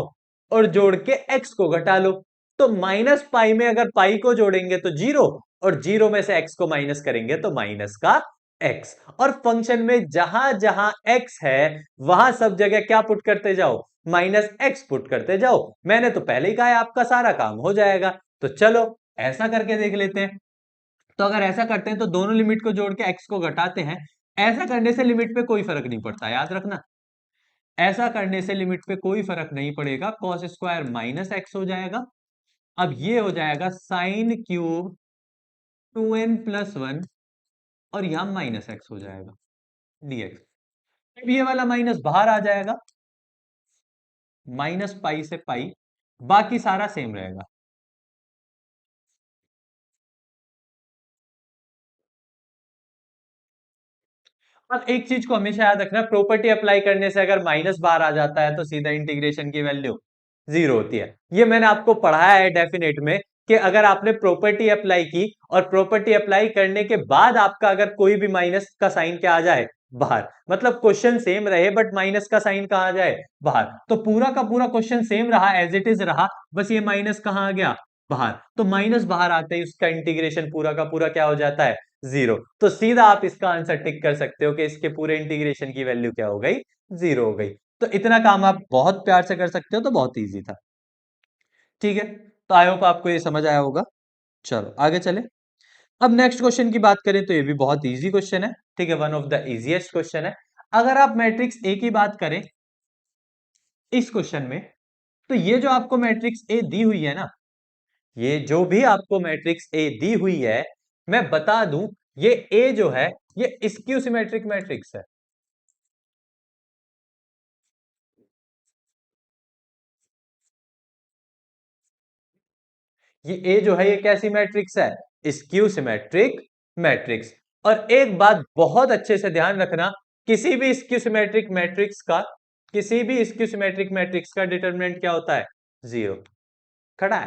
और जोड़ के एक्स को घटा लो। तो माइनस पाई में अगर पाई को जोड़ेंगे तो जीरो, और जीरो में से एक्स को माइनस करेंगे तो माइनस का एक्स। और फंक्शन में जहां जहां एक्स है वहां सब जगह क्या पुट करते जाओ, माइनस एक्स पुट करते जाओ। मैंने तो पहले ही कहा है आपका सारा काम हो जाएगा। तो चलो ऐसा करके देख लेते हैं। तो अगर ऐसा करते हैं तो दोनों लिमिट को जोड़ के एक्स को घटाते हैं। ऐसा करने से लिमिट पे कोई फर्क नहीं पड़ता, याद रखना। ऐसा करने से लिमिट पे कोई फर्क नहीं पड़ेगा, कॉस स्क्वायर माइनस एक्स हो जाएगा। अब ये हो जाएगा साइन क्यूब 2n+1, और यहां माइनस एक्स हो जाएगा dx। अब ये वाला माइनस बाहर आ जाएगा, माइनस पाई से पाई, बाकी सारा सेम रहेगा। और एक चीज को हमेशा याद रखना, प्रॉपर्टी अप्लाई करने से अगर माइनस बाहर आ जाता है तो सीधा इंटीग्रेशन की वैल्यू जीरो होती है। ये मैंने आपको पढ़ाया है डेफिनेट में, कि अगर आपने प्रॉपर्टी अप्लाई की और प्रॉपर्टी अप्लाई करने के बाद आपका अगर कोई भी माइनस का साइन क्या आ जाए बाहर, मतलब क्वेश्चन सेम रहे बट माइनस का साइन कहा आ जाए बाहर, तो पूरा का पूरा क्वेश्चन सेम रहा, एज इट इज रहा, बस ये माइनस कहां आ गया बाहर। तो माइनस बाहर आते ही उसका इंटीग्रेशन पूरा का पूरा क्या हो जाता है, जीरो। तो सीधा आप इसका आंसर टिक कर सकते हो कि इसके पूरे इंटीग्रेशन की वैल्यू क्या हो गई, जीरो हो गई। तो इतना काम आप बहुत प्यार से कर सकते हो, तो बहुत इजी था। ठीक है, तो आई होप आपको ये समझ आया होगा। चलो आगे चले। अब नेक्स्ट क्वेश्चन की बात करें तो ये भी बहुत इजी क्वेश्चन है। ठीक है, one of the easiest question है। अगर आप मैट्रिक्स ए की बात करें इस क्वेश्चन में, तो ये जो आपको मैट्रिक्स ए दी हुई है ना, ये जो भी आपको मैट्रिक्स ए दी हुई है, मैं बता दूं, ये ए जो है ये स्क्यू सिमेट्रिक मैट्रिक्स है। ये ए जो है ये कैसी मैट्रिक्स है, स्क्यू सिमेट्रिक मैट्रिक्स। और एक बात बहुत अच्छे से ध्यान रखना, किसी भी स्क्यू सिमेट्रिक मैट्रिक्स का, किसी भी स्क्यू सिमेट्रिक मैट्रिक्स का डिटरमिनेंट क्या होता है, जीरो। खड़ा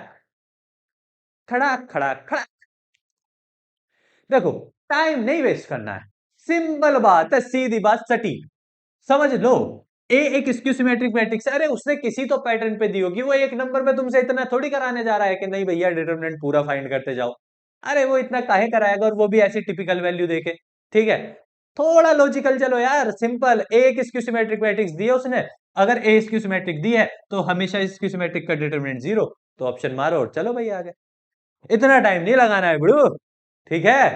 खड़ा खड़ा खड़ा। देखो, टाइम नहीं वेस्ट करना है, सिंपल बात है, सीधी बात, सटीक, समझ लो। ए एक स्क्यू सिमेट्रिक मैट्रिक्स है, अरे उसने किसी तो पैटर्न पे दी होगी, वो एक नंबर पे तुमसे इतना थोड़ी कराने जा रहा है कि नहीं भैया डिटरमिनेंट पूरा फाइंड करते जाओ। अरे वो इतना काहे कराएगा, और वो भी ऐसी टिपिकल वैल्यू देके। ठीक है, थोड़ा लॉजिकल चलो यार, सिंपल। ए एक स्क्यू सिमेट्रिक मैट्रिक्स दी है उसने, अगर ए स्क्यू सिमेट्रिक दी है तो हमेशा स्क्यू सिमेट्रिक का डिटरमिनेंट जीरो। तो ऑप्शन मारो और चलो भैया आगे, इतना टाइम नहीं लगाना है बड़ू। ठीक है,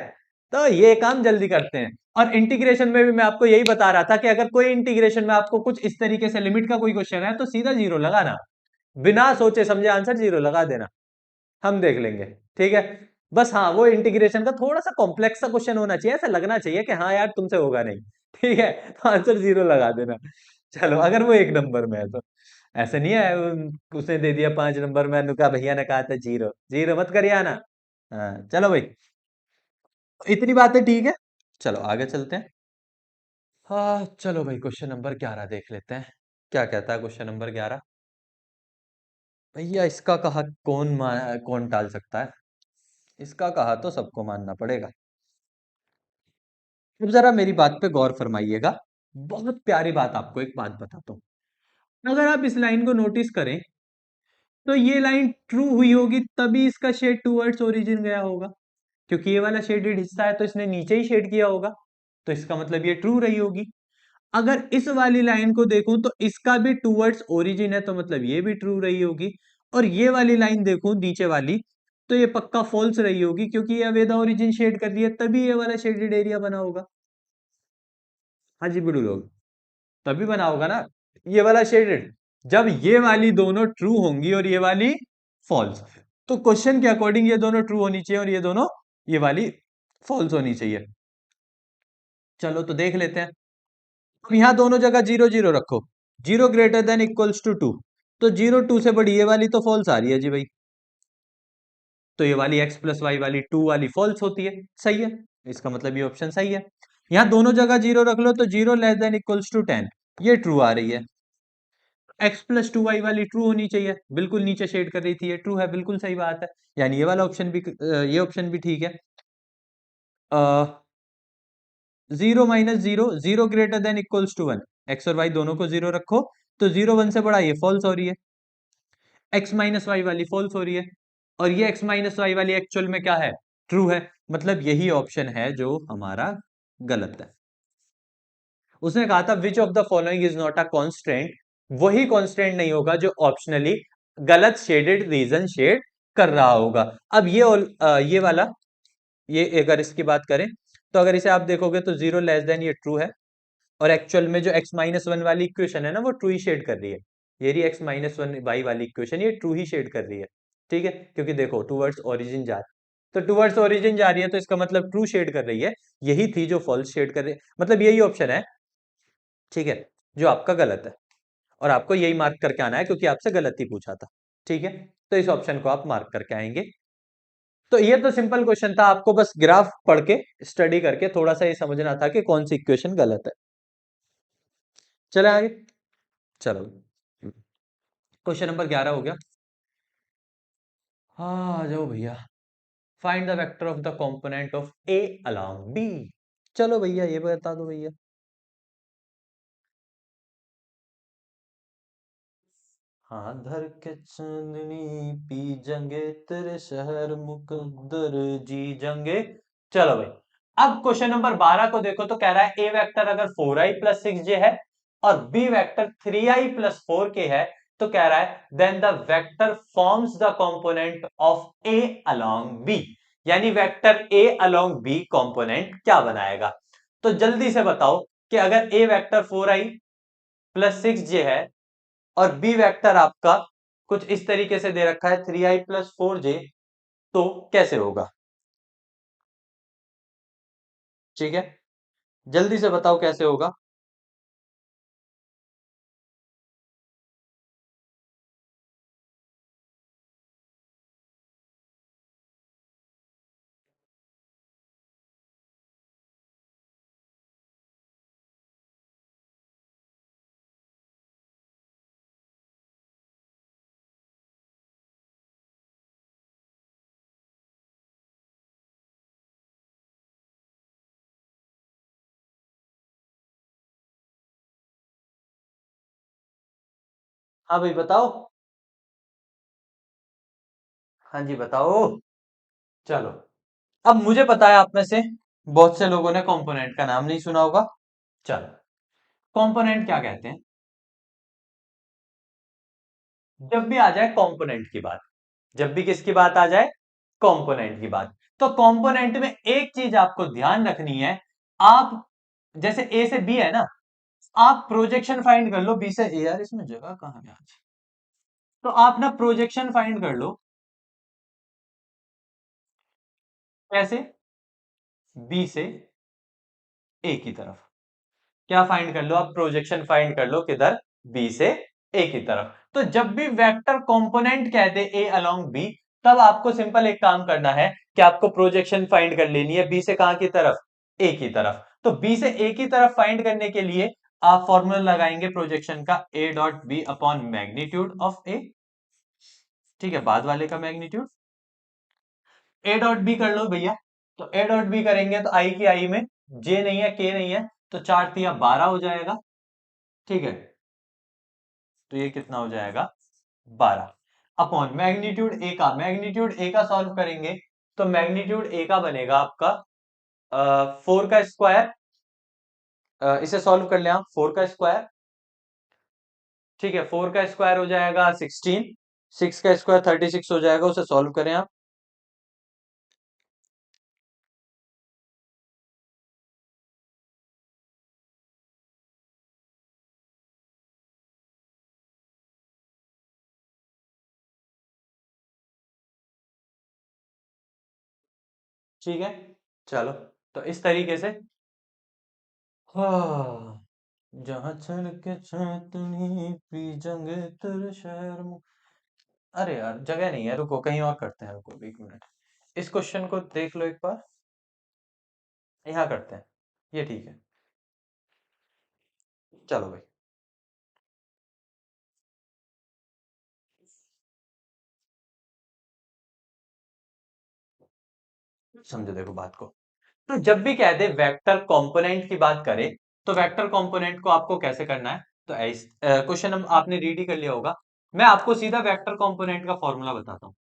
तो ये काम जल्दी करते हैं। और इंटीग्रेशन में भी मैं आपको यही बता रहा था कि अगर कोई इंटीग्रेशन में आपको कुछ इस तरीके से लिमिट का कोई क्वेश्चन है तो सीधा जीरो लगाना, बिना सोचे समझे आंसर जीरो लगा देना, हम देख लेंगे। ठीक है, बस हाँ, वो इंटीग्रेशन का थोड़ा सा कॉम्प्लेक्स सा क्वेश्चन होना चाहिए, ऐसा लगना चाहिए कि हाँ यार तुमसे होगा नहीं। ठीक है, तो आंसर जीरो लगा देना। चलो अगर वो एक नंबर में है तो, ऐसे नहीं है उसने दे दिया 5 नंबर में, अनुका भैया ने कहा था जीरो, जीरो मत करिए आना। हाँ चलो भाई, इतनी बातें ठीक है, चलो आगे चलते हैं। हाँ चलो भाई, क्वेश्चन नंबर 11 देख लेते हैं। क्या कहता है क्वेश्चन नंबर 11? भैया इसका कहा कौन टाल सकता है, इसका कहा तो सबको मानना पड़ेगा। अब जरा मेरी बात पे गौर फरमाइएगा, बहुत प्यारी बात, आपको एक बात बताता हूँ। अगर आप इस लाइन को नोटिस करें तो ये लाइन ट्रू हुई होगी तभी इसका शेड टूवर्ड्स ओरिजिन गया होगा, क्योंकि ये वाला शेडेड हिस्सा है तो इसने नीचे ही शेड किया होगा, तो इसका मतलब ये ट्रू रही होगी। अगर इस वाली लाइन को देखूं तो इसका भी टूवर्ड्स ओरिजिन है, तो मतलब ये भी ट्रू रही होगी। और ये वाली लाइन देखूं नीचे वाली, तो ये पक्का फॉल्स रही होगी, क्योंकि ये अवेदा ओरिजिन शेड कर दिया तभी ये वाला शेडेड एरिया बना होगा। हाँ जी बिल्कुल लोग, तभी बना होगा ना ये वाला शेडेड, जब ये वाली दोनों ट्रू होंगी और ये वाली फॉल्स। तो क्वेश्चन के अकॉर्डिंग ये दोनों ट्रू होनी चाहिए और ये दोनों, ये वाली फॉल्स होनी चाहिए। चलो तो देख लेते हैं। अब यहां दोनों जगह जीरो जीरो रखो, zero greater than equals to two, तो जीरो टू से बड़ी ये वाली तो फॉल्स आ रही है जी भाई, तो ये वाली एक्स प्लस वाई वाली टू वाली फॉल्स होती है, सही है। इसका मतलब ये ऑप्शन सही है। यहां दोनों जगह जीरो रख लो, तो zero less than equals to 10, ये ट्रू आ रही है। एक्स प्लस टू वाई वाली ट्रू होनी चाहिए, बिल्कुल नीचे शेड कर रही थी, ये ट्रू है, बिल्कुल सही बात है। यानी ये वाला ऑप्शन भी, ये ऑप्शन भी ठीक है। Zero minus zero, zero greater than equals to one, X और वाई दोनों को जीरो रखो, तो जीरो वन से बड़ा ये फॉल्स हो रही है। एक्स माइनस वाई वाली फॉल्स हो रही है, और ये एक्स माइनस वाई वाली एक्चुअल में क्या है, ट्रू है। मतलब यही ऑप्शन है जो हमारा गलत है। उसने कहा था विच of the following is not a constant, वही कॉन्स्टेंट नहीं होगा जो ऑप्शनली गलत शेडेड रीजन शेड कर रहा होगा। अब ये वाला, ये अगर इसकी बात करें तो अगर इसे आप देखोगे तो जीरो लेस देन ये ट्रू है, और एक्चुअल में जो एक्स माइनस वन वाली इक्वेशन है ना वो ट्रू ही शेड कर रही है। ये रही एक्स माइनस वन वाई वाली इक्वेशन, ये ट्रू ही शेड कर रही है। ठीक है, क्योंकि देखो टूवर्ड्स ओरिजिन जा रही, तो टूवर्ड्स ओरिजिन जा रही है तो इसका मतलब ट्रू शेड कर रही है। यही थी जो फॉल्स शेड कर रही है, मतलब यही ऑप्शन है, ठीक है, जो आपका गलत है। और आपको यही मार्क करके आना है क्योंकि आपसे गलत ही पूछा था। ठीक है, तो इस ऑप्शन को आप मार्क करके आएंगे। तो ये तो सिंपल क्वेश्चन था, आपको बस ग्राफ पढ़ के स्टडी करके थोड़ा सा ये समझना था कि कौन सी इक्वेशन गलत है। चले आगे, चलो क्वेश्चन नंबर 11 हो गया। हाँ आ जाओ भैया, find the vector of the component of A along B. चलो भैया ये बता दो भैया। हाँ धर के चांदनी पी जंगे तेरे शहर मुकद्दर जी जंगे। चलो भाई, अब क्वेश्चन नंबर 12 को देखो तो कह रहा है ए वेक्टर अगर 4i प्लस 6j है और B vector 3i plus 4k है, तो कह रहा है then the vector forms the component of A along B, यानी vector A along B component क्या बनाएगा। तो जल्दी से बताओ कि अगर ए वेक्टर 4i प्लस 6j है और बी वेक्टर आपका कुछ इस तरीके से दे रखा है 3i प्लस 4j, तो कैसे होगा। ठीक है, जल्दी से बताओ कैसे होगा। हाँ भाई बताओ। हाँ जी बताओ। चलो, अब मुझे पता है आप में से बहुत से लोगों ने कंपोनेंट का नाम नहीं सुना होगा। चलो, कंपोनेंट क्या कहते हैं। जब भी आ जाए कंपोनेंट की बात, जब भी किसकी बात आ जाए, कंपोनेंट की बात, तो कंपोनेंट में एक चीज आपको ध्यान रखनी है। आप जैसे ए से बी है ना, आप प्रोजेक्शन फाइंड कर लो बी से ए, यार इसमें जगह कहाँ है आज। तो आप ना प्रोजेक्शन फाइंड कर लो, कैसे, बी से ए की तरफ। क्या फाइंड कर लो आप, प्रोजेक्शन फाइंड कर लो किधर, बी से ए की तरफ। तो जब भी वेक्टर कंपोनेंट कह दे ए अलोंग बी, तब आपको सिंपल एक काम करना है कि आपको प्रोजेक्शन फाइंड कर लेनी है बी से कहां की तरफ, ए की तरफ। तो बी से ए की तरफ फाइंड करने के लिए आप फॉर्मूला लगाएंगे प्रोजेक्शन का, A dot B upon magnitude of A. ठीक है, बाद वाले का मैग्नीट्यूड। ए डॉट बी कर लो भैया, तो ए डॉट बी करेंगे तो आई की आई में जे नहीं है के नहीं है, तो 4 तिया 12 हो जाएगा। ठीक है, तो ये कितना हो जाएगा, 12 अपॉन मैग्नीट्यूड ए का, मैग्नीट्यूड ए का सॉल्व करेंगे तो मैग्नीट्यूड ए का बनेगा आपका 4 का स्क्वायर। इसे सॉल्व कर ले आप, 4 का स्क्वायर। ठीक है, 4 का स्क्वायर हो जाएगा 16, 6 का स्क्वायर 36 हो जाएगा, उसे सॉल्व करें आप। ठीक है, चलो, तो इस तरीके से, हाँ, जहां छलके चांदनी पी जंग तेरे शहर में। अरे यार जगह नहीं है, रुको कहीं और करते हैं, रुको 1 मिनट, इस क्वेश्चन को देख लो एक बार, यहाँ करते हैं, ये ठीक है। चलो भाई, समझो देखो बात को। तो जब भी कह दे वेक्टर कंपोनेंट की बात करें, तो वेक्टर कंपोनेंट को आपको कैसे करना है, तो क्वेश्चन हम आपने रीड ही कर लिया होगा। मैं आपको सीधा वेक्टर कंपोनेंट का फॉर्मूला बताता हूं।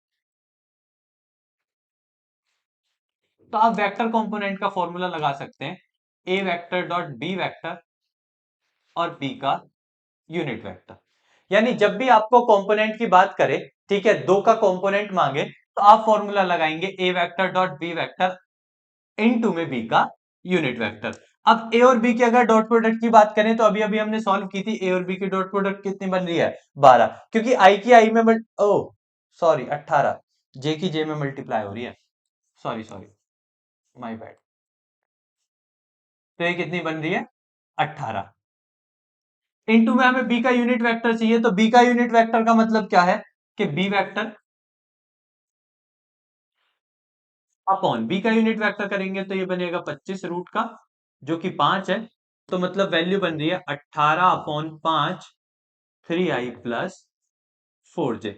तो आप वेक्टर कंपोनेंट का फॉर्मूला लगा सकते हैं, ए वेक्टर डॉट बी वेक्टर और बी का यूनिट वेक्टर। यानी जब भी आपको कंपोनेंट की बात करें, ठीक है, दो का कंपोनेंट मांगे, तो आप फॉर्मूला लगाएंगे A vector dot B vector into में बी का यूनिट वेक्टर। अब ए और बी की अगर डॉट प्रोडक्ट की बात करें, तो अभी अभी हमने सॉल्व की थी, ए और बी की डॉट प्रोडक्ट कितनी बन रही है, 12, क्योंकि आई की आई में ओ सॉरी 18, जे की जे में मल्टीप्लाई हो रही है, सॉरी सॉरी माय बैड। तो ये कितनी बन रही है, 18। इनटू में हमें बी का यूनिट वेक्टर चाहिए, तो बी का यूनिट वेक्टर का मतलब क्या है कि बी वेक्टर अपॉन बी का यूनिट वेक्टर करेंगे तो ये बनेगा 25 रूट का, जो कि 5 है। तो मतलब वैल्यू बन रही है 18/5 3i प्लस 4j।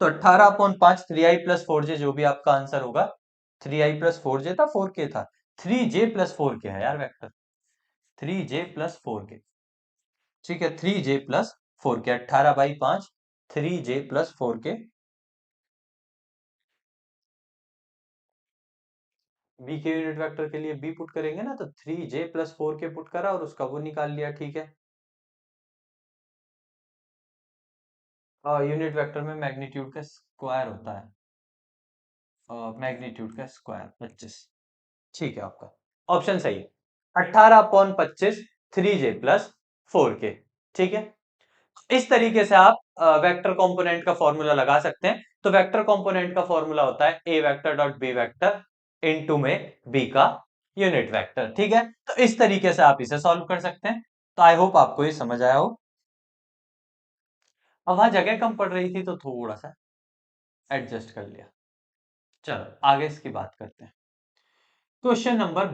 तो 18/5 3i प्लस 4j, जो भी आपका आंसर होगा, 3i प्लस 4j था, 4k था, 3j प्लस 4k है यार वेक्टर, 3j प्लस 4k। ठीक है, 3j plus 4k, 18/5 3j plus 4k। B के यूनिट वेक्टर के लिए बी पुट करेंगे ना, तो 3j प्लस 4k पुट करा और उसका वो निकाल लिया। ठीक है, यूनिट वेक्टर में मैग्नीट्यूड का स्क्वायर होता है, मैग्नीट्यूड का स्क्वायर 25। ठीक है, आपका ऑप्शन सही है, 18/25 3j प्लस 4k। ठीक है, इस तरीके से आप वेक्टर कंपोनेंट का फॉर्मूला लगा सकते हैं। तो वेक्टर कंपोनेंट का फॉर्मूला होता है A vector dot B vector into में बी का यूनिट वेक्टर। ठीक है, तो इस तरीके से आप इसे सॉल्व कर सकते हैं। तो आई होप आपको ये समझ आया हो। अब वहां जगह कम पड़ रही थी तो थोड़ा सा एडजस्ट कर लिया। चलो आगे इसकी बात करते हैं। Question number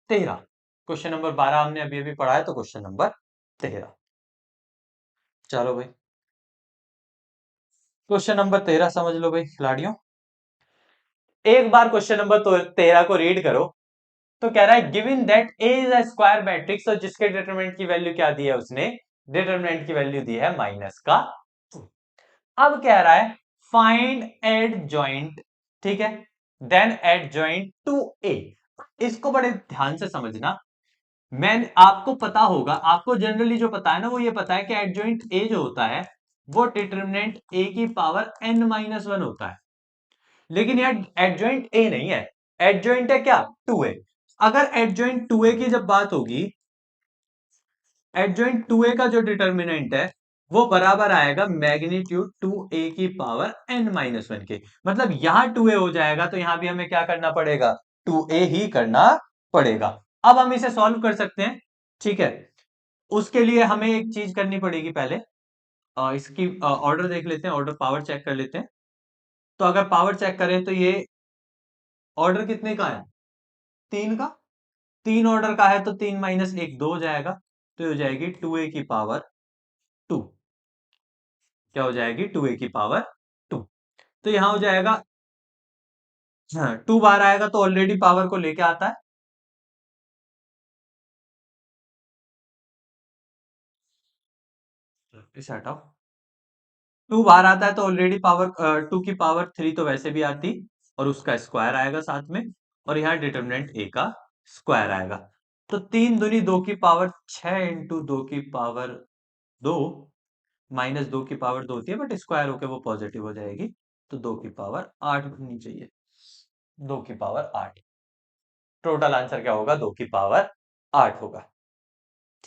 13। क्वेश्चन नंबर 12 हमने अभी अभी पढ़ा है, तो क्वेश्चन नंबर 13। चलो भाई, क्वेश्चन नंबर 13 समझ लो भाई खिलाड़ियों। एक बार क्वेश्चन नंबर 13 को रीड करो। तो कह रहा है given that A is a square matrix, और जिसके डिटरमिनेंट की वैल्यू क्या दी है उसने, डिटरमिनेंट की वैल्यू दी है -का 2। अब कह रहा है फाइंड एड जॉइंट, ठीक है, देन एड जॉइंट टू ए। इसको बड़े ध्यान से समझना। मैं आपको पता होगा, आपको जनरली जो पता है ना, वो ये पता है कि एडजॉइंट ए जो होता है वो डिटरमिनेंट ए की पावर n-1 होता है। लेकिन यार एडजॉइंट ए नहीं है, एडजॉइंट है क्या, 2a। अगर एडजॉइंट 2a की जब बात होगी, एडजॉइंट 2a का जो डिटर्मिनेंट है वो बराबर आएगा मैग्नीट्यूड 2a की पावर n-1 के। मतलब यहां 2a हो जाएगा, तो यहां भी हमें क्या करना पड़ेगा, 2a ही करना पड़ेगा। अब हम इसे सॉल्व कर सकते हैं। ठीक है, उसके लिए हमें एक चीज करनी पड़ेगी पहले, इसकी ऑर्डर देख लेते हैं, ऑर्डर पावर चेक कर लेते हैं। तो अगर पावर चेक करें तो ये ऑर्डर कितने का है, 3 का। 3 ऑर्डर का है तो 3 - 1 2 हो जाएगा, तो ये हो जाएगी 2a की पावर 2। क्या हो जाएगी, 2a की पावर 2। तो यहां हो जाएगा, हाँ 2 बार आएगा तो ऑलरेडी पावर को लेके आता है। इसे हटाओ, 2 बार आता है तो ऑलरेडी पावर 2 की पावर 3 तो वैसे भी आती, और उसका स्क्वायर आएगा साथ में, और यहाँ डिटरमिनेंट a का स्क्वायर आएगा। तो 3 दूनी 2 की पावर 6 इंटू 2 की पावर 2, -2 की पावर 2 होती है, बट स्क्वायर होके वो पॉजिटिव हो जाएगी, तो 2 की पावर 8 होनी चाहिए, 2 की पावर 8। टोटल आंसर क्या होगा, 2 की पावर 8 होगा।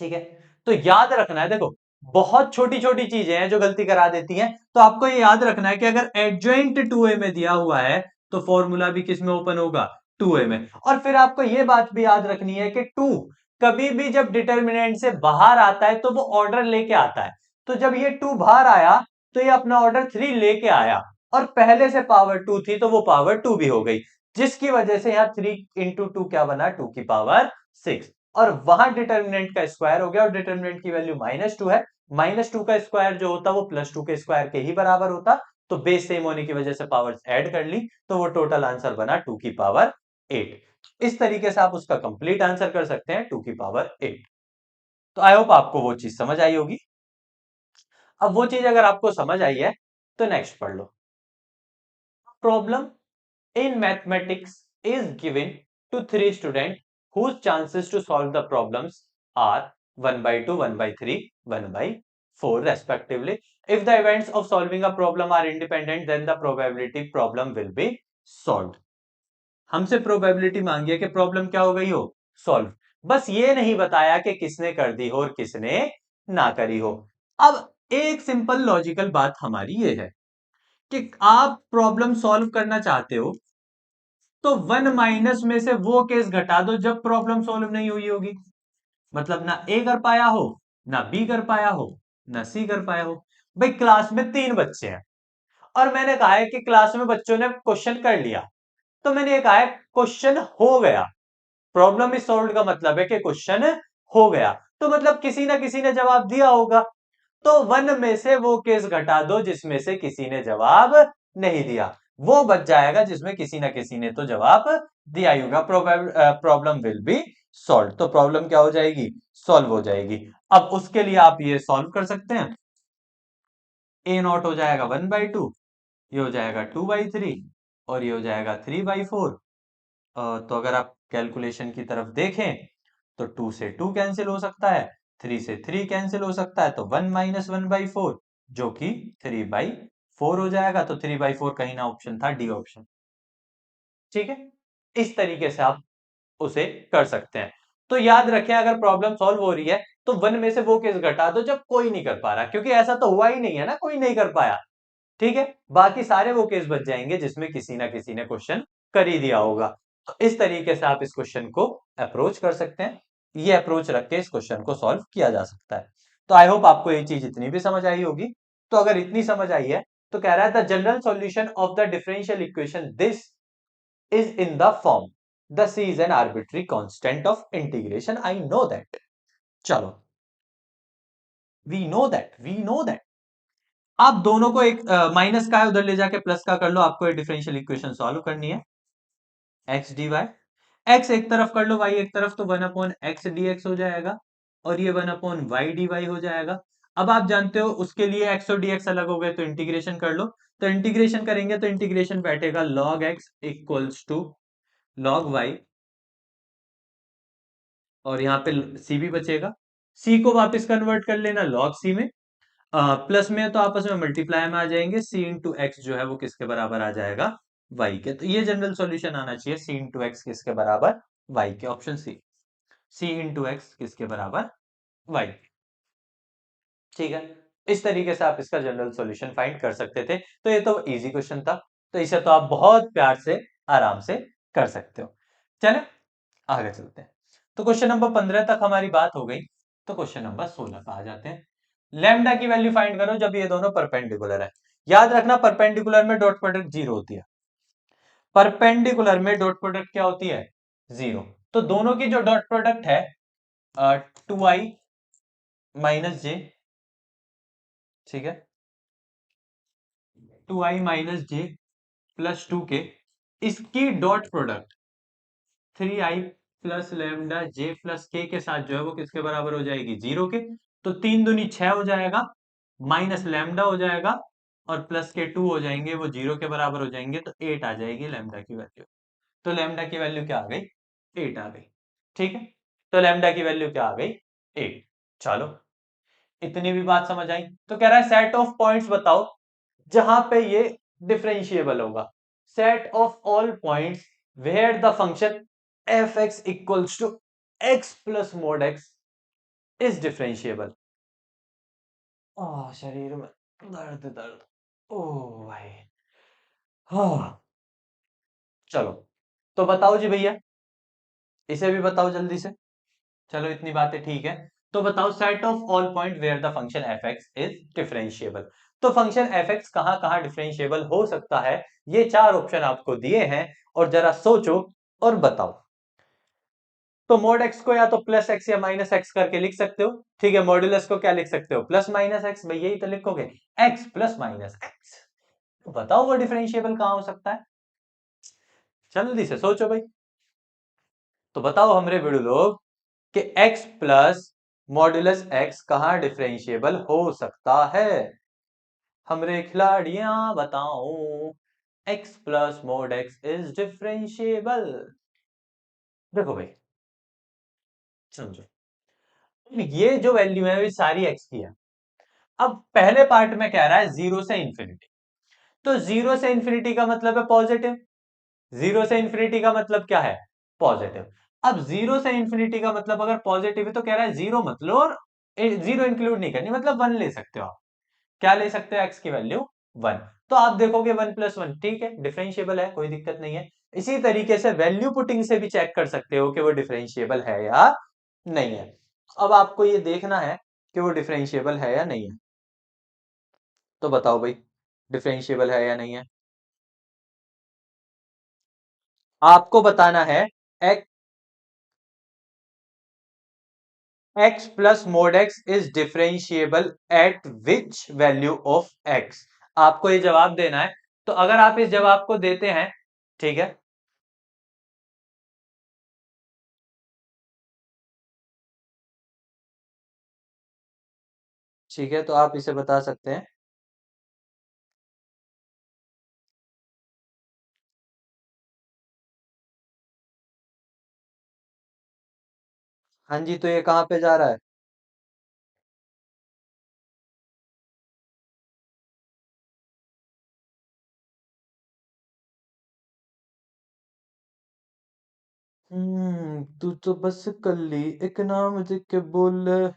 ठीक है, तो याद रखना है, देखो बहुत छोटी छोटी चीजें हैं जो गलती करा देती हैं। तो आपको ये याद रखना है कि अगर एडजॉइंट 2a में दिया हुआ है तो फॉर्मूला भी किस में ओपन होगा, 2a में। और फिर आपको ये बात भी याद रखनी है कि 2 कभी भी जब डिटर्मिनेंट से बाहर आता है तो वो ऑर्डर लेके आता है। तो जब ये 2 बाहर आया तो ये अपना ऑर्डर 3 लेके आया, और पहले से पावर 2 थी तो वो पावर 2 भी हो गई, जिसकी वजह से यहाँ 3 × 2 क्या बना, 2 की पावर 6। और वहां डिटर्मिनेंट का स्क्वायर हो गया, और डिटर्मिनेंट की वैल्यू -2 है। -2 का स्क्वायर जो होता वो +2 के स्क्वायर के ही बराबर होता। तो बेस सेम होने की वजह से पावर्स ऐड कर ली, तो वो टोटल आंसर बना 2 की पावर 8। इस तरीके से आप उसका कंप्लीट आंसर कर सकते हैं, 2 की पावर 8। तो आई होप आपको वो चीज समझ आई होगी। अब वो चीज अगर आपको समझ आई है, तो नेक्स्ट पढ़ लो। Problem in mathematics is given to three students whose chances to solve the problems are 1 by 2, 1 by 3, 1 by 4 respectively. If the events of solving a problem are independent, then the probability problem will be solved. हमसे probability मांगी है कि problem क्या हो गई हो, solve. बस ये नहीं बताया कि किसने कर दी हो और किसने ना करी हो। अब एक सिंपल लॉजिकल बात हमारी ये है कि आप प्रॉब्लम सॉल्व करना चाहते हो तो 1 - में से वो केस घटा दो जब प्रॉब्लम सॉल्व नहीं हुई होगी। मतलब ना ए कर पाया हो, ना बी कर पाया हो, ना सी कर पाया हो। भाई क्लास में 3 बच्चे हैं और मैंने कहा है कि क्लास में बच्चों ने क्वेश्चन कर लिया, तो मैंने ये कहा है क्वेश्चन हो गया। प्रॉब्लम इज सॉल्व का मतलब है कि क्वेश्चन हो गया, तो मतलब किसी ना किसी ने जवाब दिया होगा। तो 1 में से वो केस घटा दो जिसमें से किसी ने जवाब नहीं दिया, वो बच जाएगा जिसमें किसी ना किसी ने तो जवाब दिया ही होगा। Problem will be solve. तो प्रॉब्लम क्या हो जाएगी, सॉल्व हो जाएगी। अब उसके लिए आप ये सॉल्व कर सकते हैं। ए नॉट हो जाएगा 1/2, ये हो जाएगा 2/3 और ये हो जाएगा 3/4। तो अगर आप कैलकुलेशन की तरफ देखें तो 2 से 2 कैंसिल हो सकता है, 3 से 3 कैंसिल हो सकता है, तो 1 - 1/4 जो कि 3/4 हो जाएगा। तो 3/4 कहीं ना ऑप्शन था, डी ऑप्शन। ठीक है, इस तरीके से आप उसे कर सकते हैं। तो याद रखें अगर प्रॉब्लम सॉल्व हो रही है तो 1 में से वो केस घटा दो जब कोई नहीं कर पा रहा, क्योंकि ऐसा तो हुआ ही नहीं है ना, कोई नहीं कर पाया। ठीक है, बाकी सारे वो केस बच जाएंगे जिसमें किसी ना किसी ने क्वेश्चन कर ही दिया होगा। तो इस तरीके से आप इस क्वेश्चन को अप्रोच कर सकते हैं। ये अप्रोच रख के इस क्वेश्चन को सॉल्व किया जा सकता है। तो आई होप आपको ये चीज इतनी भी समझ आई होगी। तो अगर इतनी समझ आई है तो कह रहा है the general solution of the differential equation this is in the form the C is an arbitrary constant of integration. I know that. चलो, वी नो दैट आप दोनों को एक माइनस का है उधर ले जाके प्लस का कर लो, आपको ये डिफरेंशियल इक्वेशन सॉल्व करनी है। एक्स डी वाई, एक्स एक तरफ कर लो, वाई एक तरफ, तो 1/x dx हो जाएगा और ये 1/y dy हो जाएगा। अब आप जानते हो उसके लिए x और dx अलग हो गए तो इंटीग्रेशन कर लो। तो इंटीग्रेशन करेंगे तो इंटीग्रेशन बैठेगा log x equals to log y और यहाँ पे c भी बचेगा। c को वापस कन्वर्ट कर लेना log c में, प्लस में तो आपस में मल्टीप्लाई में आ जाएंगे। c इंटू एक्स जो है वो किसके बराबर आ जाएगा, y के। तो ये जनरल सॉल्यूशन आना चाहिए, c इंटू एक्स किसके बराबर, y के। Option C, c into X किसके बराबर, y। ठीक है, इस तरीके से आप इसका जनरल सॉल्यूशन फाइंड कर सकते थे। तो ये तो इजी क्वेश्चन था, तो इसे तो आप बहुत प्यार से आराम से कर सकते हो। चले आगे चलते हैं। तो क्वेश्चन नंबर 15 तक हमारी बात हो गई। तो क्वेश्चन नंबर 16 पे आ जाते हैं। लैम्डा की वैल्यू फाइंड करो जब ये दोनों परपेंडिकुलर है। याद रखना परपेंडिकुलर में डॉट प्रोडक्ट जीरो होती है। परपेंडिकुलर में डॉट प्रोडक्ट क्या होती है, जीरो। तो दोनों की जो डॉट प्रोडक्ट है 2i - j, ठीक है, 2i - j प्लस 2k, इसकी dot product 3i plus lambda j plus k के साथ जो है वो किसके बराबर हो जाएगी, जीरो के। तो 3 दूनी 6 हो जाएगा, माइनस लैम्डा हो जाएगा और प्लस के 2 हो जाएंगे, वो जीरो के बराबर हो जाएंगे, तो 8 आ जाएगी लैम्डा की वैल्यू। तो लैम्डा की वैल्यू क्या आ गई, 8 आ गई। ठीक है, तो लैम्डा की वैल्यू क्या आ गई, 8। चलो, इतनी भी बात समझ आई। तो कह रहा है सेट ऑफ पॉइंट्स बताओ जहां पे ये डिफरेंशिएबल होगा। Set of all points where the function F X equals to X plus mod X is differentiable. शरीर में दर्द दर्द, ओ भाई, हाँ। चलो, तो बताओ जी भैया, इसे भी बताओ जल्दी से। चलो, इतनी बातें ठीक है। तो बताओ set of all point where the function F X is differentiable. तो फंक्शन एफ एक्स कहां कहां डिफरेंशिएबल हो सकता है, ये 4 ऑप्शन आपको दिए हैं और जरा सोचो और बताओ। तो मोड एक्स को या तो प्लस एक्स या माइनस एक्स करके लिख सकते हो। ठीक है, मॉड्यूलस को क्या लिख सकते हो, प्लस माइनस एक्स, भाई यही तो लिखोगे, एक्स प्लस माइनस एक्स। तो बताओ वो डिफरेंशिएबल कहां हो सकता है, जल्दी से सोचो भाई। तो बताओ हमरे वीडियो लोग कि x प्लस मॉड्यूलस एक्स कहां डिफरेंशिएबल हो सकता है। हमरे खिलाड़ियां बताओ, x plus mode x is differentiable. देखो भाई, समझो, ये जो वैल्यू है ये सारी x की है। अब पहले पार्ट में कह रहा है जीरो से इंफिनिटी, तो जीरो से इंफिनिटी का मतलब है पॉजिटिव, जीरो से इंफिनिटी का मतलब क्या है, पॉजिटिव। अब जीरो से इंफिनिटी का मतलब अगर पॉजिटिव है तो कह रहा है जीरो मतलब, और जीरो इंक्लूड नहीं करनी, मतलब वन ले सकते हो आप। क्या ले सकते हो, एक्स की वैल्यू वन। तो आप देखोगे वन प्लस वन, ठीक है, डिफरेंशिएबल है, कोई दिक्कत नहीं है। इसी तरीके से वैल्यू पुटिंग से भी चेक कर सकते हो कि वो डिफरेंशिएबल है या नहीं है। अब आपको ये देखना है कि वो डिफरेंशिएबल है या नहीं है। तो बताओ भाई, डिफरेंशिएबल है या नहीं है, आपको बताना है। x plus mode x is differentiable eight which value of x, आपको ये जवाब देना है। तो अगर आप इस जवाब को देते हैं, ठीक है, ठीक है, तो आप इसे बता सकते हैं। हाँ जी, तो ये कहाँ पे जा रहा है। तू तो बस कल्ली एक नाम लिख के बोल,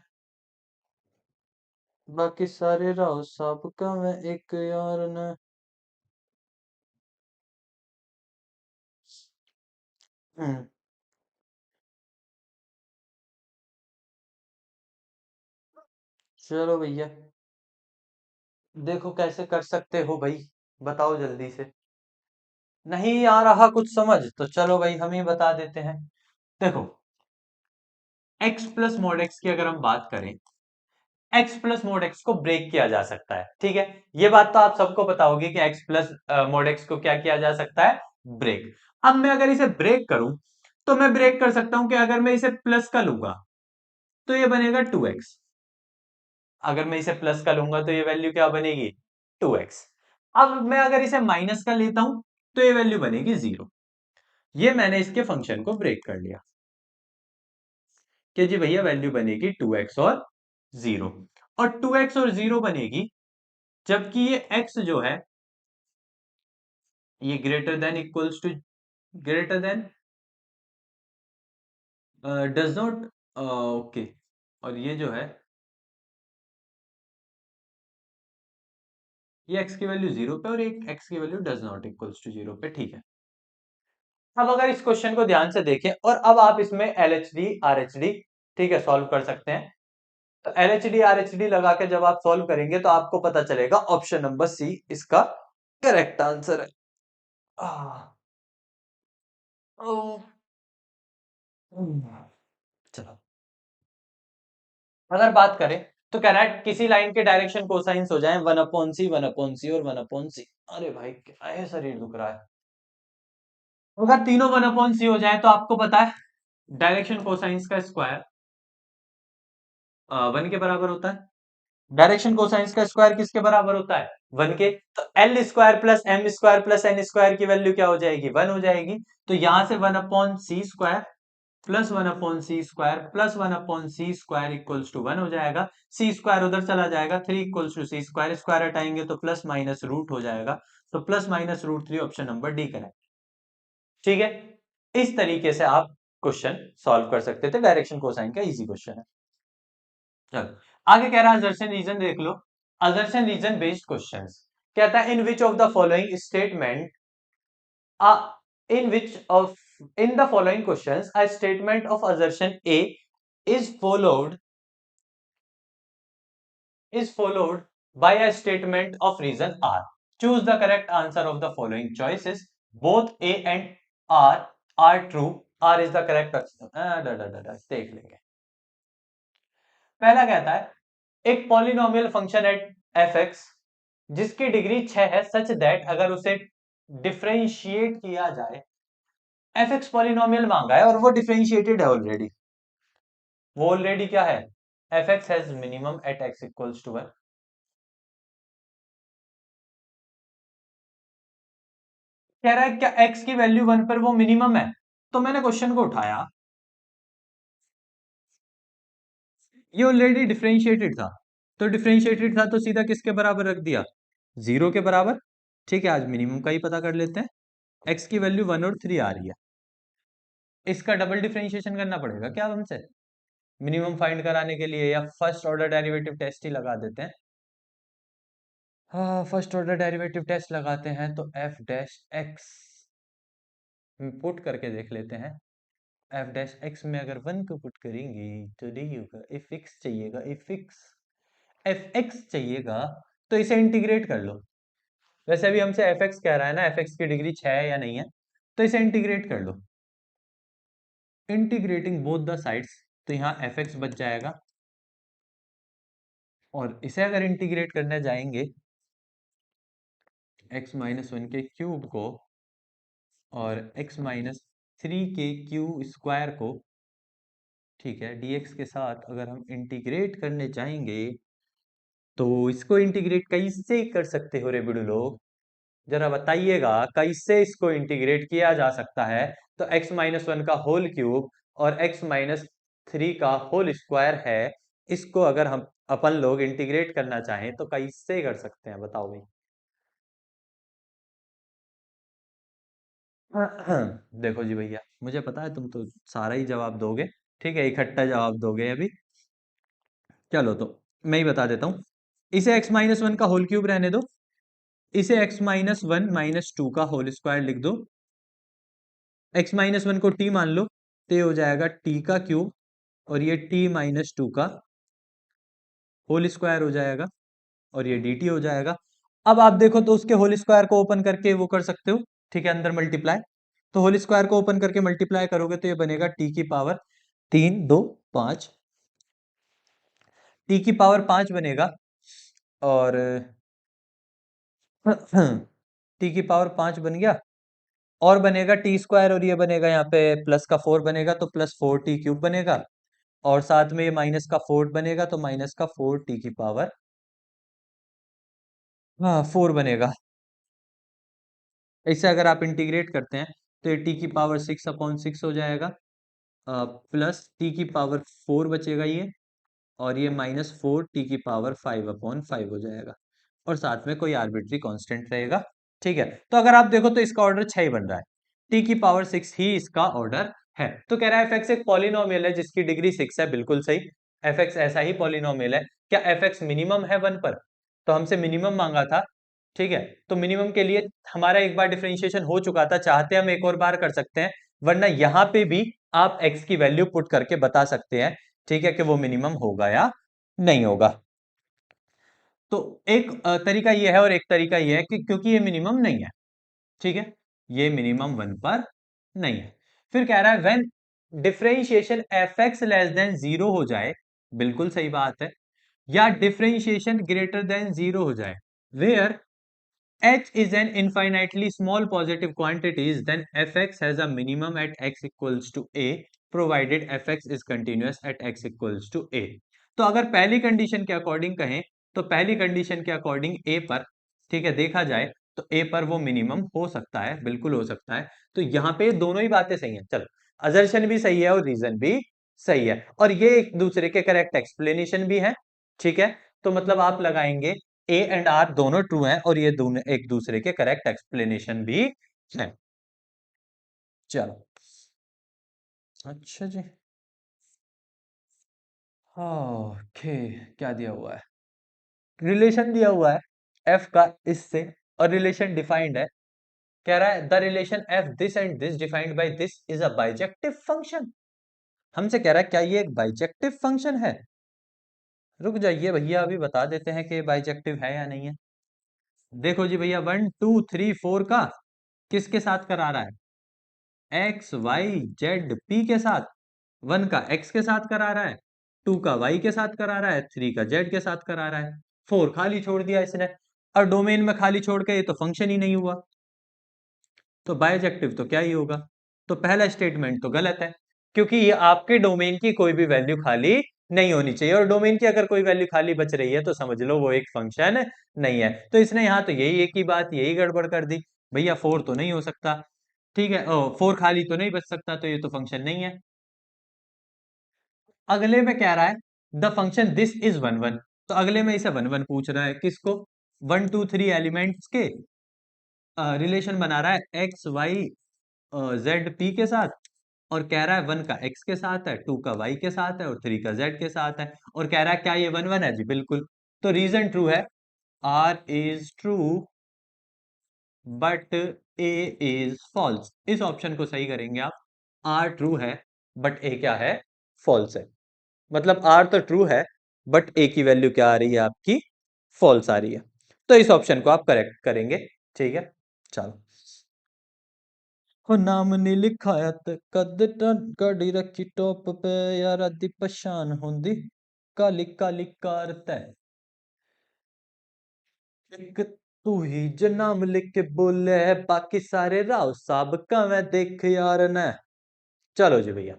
बाकी सारे राव साहब का मैं एक यार न। हम्म, चलो भैया, देखो कैसे कर सकते हो भाई, बताओ जल्दी से। नहीं आ रहा कुछ समझ, तो चलो भाई हम ही बता देते हैं। देखो, x प्लस मोड x की अगर हम बात करें, x प्लस मोड x को ब्रेक किया जा सकता है, ठीक है। ये बात तो आप सबको पता होगी कि x प्लस मोड x को क्या किया जा सकता है, ब्रेक। अब मैं अगर इसे ब्रेक करूं, तो मैं ब्रेक कर सकता हूं कि अगर मैं इसे प्लस का लूंगा तो ये बनेगा 2x, अगर मैं इसे प्लस का लूंगा तो ये वैल्यू क्या बनेगी, 2x। अब मैं अगर इसे माइनस का लेता हूं तो ये वैल्यू बनेगी 0। ये मैंने इसके फंक्शन को ब्रेक कर लिया कि जी भैया वैल्यू बनेगी 2x और 0, और 2x और 0 बनेगी जबकि ये x जो है ये greater than equals to, greater than does not, okay, और ये जो है ये x की वैल्यू 0 पे और एक x की value does not equals to 0 पे, ठीक है। अब अगर इस क्वेश्चन को ध्यान से देखें और अब आप इसमें LHD RHD, ठीक है, सॉल्व कर सकते हैं। तो LHD RHD लगा के जब आप सॉल्व करेंगे तो आपको पता चलेगा ऑप्शन नंबर सी इसका करेक्ट आंसर है। आह, ओ, चलो, अगर बात करें तो कह रहा है किसी लाइन के डायरेक्शन कोसाइंस हो जाए 1/c 1/c और 1/c। अरे भाई क्या है, शरीर दुख रहा है। अगर तीनों 1/c हो जाए तो आपको पता है डायरेक्शन कोसाइंस का स्क्वायर वन के बराबर होता है। डायरेक्शन कोसाइंस का स्क्वायर किसके बराबर होता है, वन के। तो L square plus M square plus N square की वैल्यू क्या हो जाएगी, वन हो जाएगी। तो यहां से 1/c square plus 1/c square plus 1/c square equals to one हो जाएगा। सी स्क्वायर उधर चला जाएगा, three equals to C square, square हटाएंगे तो प्लस माइनस रूट हो जाएगा। तो plus minus root three, option number D correct, ठीक है। इस तरीके से आप क्वेश्चन सॉल्व कर सकते थे, डायरेक्शन कोसाइन का इजी क्वेश्चन है। चलो, आगे कह रहा है असर्शन रीजन देख लो। असर्शन रीजन बेस्ड क्वेश्चंस, कहता है in which of the following statement, in which of in the following questions a statement of assertion A is followed by a statement of reason R. Choose the correct answer of the following choices. Both A and R are true. R is the correct answer. देख लेंगे। पहला कहता है एक polynomial function at F x जिसकी degree 6 है such that अगर उसे डिफरेंशिएट किया जाए, एफ एक्स पॉलिनोमियल मांगा है और वो डिफरेंशिएटेड है ऑलरेडी। वो ऑलरेडी क्या है, F X has minimum at X equals to one. कह रहा है क्या x की वैल्यू 1 पर वो मिनिमम है। तो मैंने क्वेश्चन को उठाया, ये ऑलरेडी डिफरेंशिएटेड था, तो डिफरेंशिएटेड था तो सीधा किसके बराबर रख दिया, 0 के बराबर। ठीक है, आज मिनिमम का ही पता कर लेते हैं। x की वैल्यू 1 और 3 आ रही है, इसका डबल डिफरेंशिएशन करना पड़ेगा क्या हमसे मिनिमम फाइंड कराने के लिए, या फर्स्ट ऑर्डर डेरिवेटिव टेस्ट ही लगा देते हैं। हाँ, फर्स्ट ऑर्डर डेरिवेटिव टेस्ट लगाते हैं, तो एफ डैश एक्स पुट करके देख लेते हैं। एफ डैश एक्स में अगर 1 को पुट करेंगे तो नहीं होगा, एफ एक्स चाहिएगा, एफ एक्स चाहिएगा, तो इसे इंटीग्रेट कर लो। वैसे अभी हमसे एफ एक्स कह रहा है ना, एफ एक्स की डिग्री 6 है या नहीं है, तो इसे इंटीग्रेट कर लो। इंटीग्रेटिंग बोथ द साइड्स, तो यहाँ एफ एक्स बच जाएगा, और इसे अगर इंटीग्रेट करने जाएंगे x माइनस 1 के क्यूब को और x माइनस 3 के क्यू स्क्वायर को, ठीक है, dx के साथ अगर हम इंटीग्रेट करने चाहेंगे तो इसको इंटीग्रेट कैसे कर सकते हो रे बिडू लोग, जरा बताइएगा कैसे इसको इंटीग्रेट किया जा सकता है। तो x माइनस 1 का होल क्यूब और x माइनस 3 का होल स्क्वायर है, इसको अगर हम अपन लोग इंटीग्रेट करना चाहें तो कैसे कर सकते हैं, बताओ भाई। देखो जी भैया, मुझे पता है तुम तो सारा ही जवाब दोगे, ठीक है, इकट्ठा जवाब दोगे अभी। चलो तो मैं ही बता देता हूँ, इसे x माइनस 1 का होल क्यूब रहने दो, इसे x माइनस 1 माइनस 2 का होल स्क्वायर लिख दो, x माइनस 1 को t मान लो, तो ये हो जाएगा t का क्यूब, और ये t माइनस 2 का होल स्क्वायर हो जाएगा, और ये dt हो जाएगा। अब आप देखो तो उसके होल स्क्वायर को ओपन करके वो कर सकते हो, ठीक है, अंदर मल्टीप्लाई, तो होल स्क्वायर को ओपन करके मल्टीप्लाई करोगे तो ये बनेगा t की पावर 3 2 5, t की पावर 5 बनेगा, और t की पावर 5 बन गया, और बनेगा टी स्क्वायर, और ये बनेगा यहाँ पे प्लस का 4 बनेगा, तो प्लस 4t क्यूब बनेगा, और साथ में ये माइनस का 4 बनेगा, तो माइनस का 4t की पावर, हाँ 4 बनेगा। इससे अगर आप इंटीग्रेट करते हैं तो ये टी की पावर 6/6 हो जाएगा, प्लस टी की पावर 4 बचेगा ये, और ये -4 टी की पावर 5/5 हो जाएगा, और साथ में कोई आर्बिट्री कांस्टेंट रहेगा। ठीक है, तो अगर आप देखो तो इसका ऑर्डर 6 ही बन रहा है, टी की पावर 6 ही इसका ऑर्डर है। तो कह रहा है एफ एक्स एक पॉलिनोमियल है जिसकी डिग्री 6 है, बिल्कुल सही, एफ एक्स ऐसा ही पॉलिनोमियल है। क्या एफ एक्स मिनिमम है 1 पर, तो हमसे मिनिमम मांगा था, ठीक है, तो मिनिमम के लिए हमारा एक बार डिफरेंशिएशन हो चुका था, चाहते हम एक और बार कर सकते हैं, वरना यहां पे भी आप x की वैल्यू पुट करके बता सकते हैं, ठीक है, कि वो मिनिमम होगा या नहीं होगा। तो एक तरीका ये है, और एक तरीका ये है कि क्योंकि ये मिनिमम नहीं है, ठीक है, ये मिनिमम 1 पर नहीं है। फिर कह रहा है when differentiation F x less than 0 हो जाए, बिल्कुल सही बात है, या डिफरेंशिएशन ग्रेटर देन 0 हो जाए, where h is an infinitely small positive quantities, then fx has a minimum at x equals to a provided fx is continuous at x equals to a। तो अगर पहली कंडीशन के according कहें, तो पहली condition के अकॉर्डिंग a पर, ठीक है, देखा जाए तो a पर वो मिनिमम हो सकता है, बिल्कुल हो सकता है। तो यहाँ पे दोनों ही बातें सही हैं, चलो, अजर्शन भी सही है और रीजन भी सही है, और ये एक दूसरे के करेक्ट एक्सप्लेनेशन भी है, ठीक है। तो मतलब आप लगाएंगे ए एंड आर दोनों ट्रू हैं, और ये दोनों एक दूसरे के करेक्ट एक्सप्लेनेशन भी है। चलो, अच्छा जी, ओके, क्या दिया हुआ है, रिलेशन दिया हुआ है एफ का इससे, और रिलेशन डिफाइंड है, कह रहा है the relation F this and this defined by this is a bijective function. हमसे कह रहा है क्या ये एक बाइजेक्टिव फंक्शन है, रुक जाइए भैया, अभी बता देते हैं कि बाइजेक्टिव है या नहीं है। देखो जी भैया, 1 2 3 4 का किसके साथ करा रहा है, एक्स वाई जेड पी के साथ, 1 का x के साथ करा रहा है, 2 का y के साथ करा रहा है, 3 का z के साथ करा रहा है, 4 खाली छोड़ दिया इसने, और डोमेन में खाली छोड़ के ये तो फंक्शन ही नहीं हुआ, तो बाइजेक्टिव तो क्या ही होगा। तो पहला स्टेटमेंट तो गलत है, क्योंकि ये आपके डोमेन की कोई भी वैल्यू खाली नहीं होनी चाहिए, और डोमेन की अगर कोई वैल्यू खाली बच रही है तो समझ लो वो एक फंक्शन नहीं है। तो इसने यहाँ तो यही एक ही बात यही गड़बड़ कर दी, भैया 4 तो नहीं हो सकता, ठीक है, 4 खाली तो नहीं बच सकता, तो ये तो फंक्शन नहीं है। अगले में कह रहा है the function this is one one, तो अगले में इसे वन वन पूछ रहा है, किसको? 1 2 3 एलिमेंट्स के रिलेशन बना रहा है, एक्स वाई जेड पी के साथ, और कह रहा है 1 का x के साथ है, 2 का y के साथ है और 3 का z के साथ है, और कह रहा है क्या ये वन वन है? जी बिल्कुल। तो रीजन ट्रू है, r is true but a is false. इस ऑप्शन को सही करेंगे आप, r ट्रू है बट a क्या है? फॉल्स है। मतलब r तो ट्रू है बट a की वैल्यू क्या आ रही है आपकी? फॉल्स आ रही है। तो इस ऑप्शन को आप करेक्ट करेंगे, ठीक है। चलो, हो नाम नहीं लिखाया ते कद गाड़ी रखी टॉप पे, यार अद्धी पछान होंदी काली काली कार तै, एक तू ही जो नाम लिख के बोले है, बाकी सारे राव साहब का मैं देख यार न। चलो जी भैया,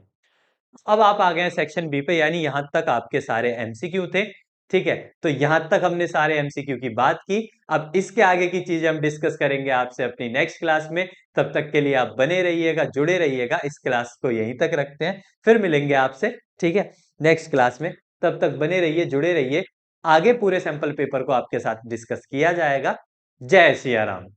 अब आप आ गए सेक्शन बी पे, यानी यहां तक आपके सारे एमसीक्यू थे, ठीक है। तो यहां तक हमने सारे एमसीक्यू की बात की। अब इसके आगे की चीजें हम डिस्कस करेंगे आपसे अपनी नेक्स्ट क्लास में। तब तक के लिए आप बने रहिएगा, जुड़े रहिएगा। इस क्लास को यहीं तक रखते हैं, फिर मिलेंगे आपसे, ठीक है, नेक्स्ट क्लास में। तब तक बने रहिए, जुड़े रहिए। आगे पूरे सैंपल पेपर को आपके साथ डिस्कस किया जाएगा। जय सिया राम।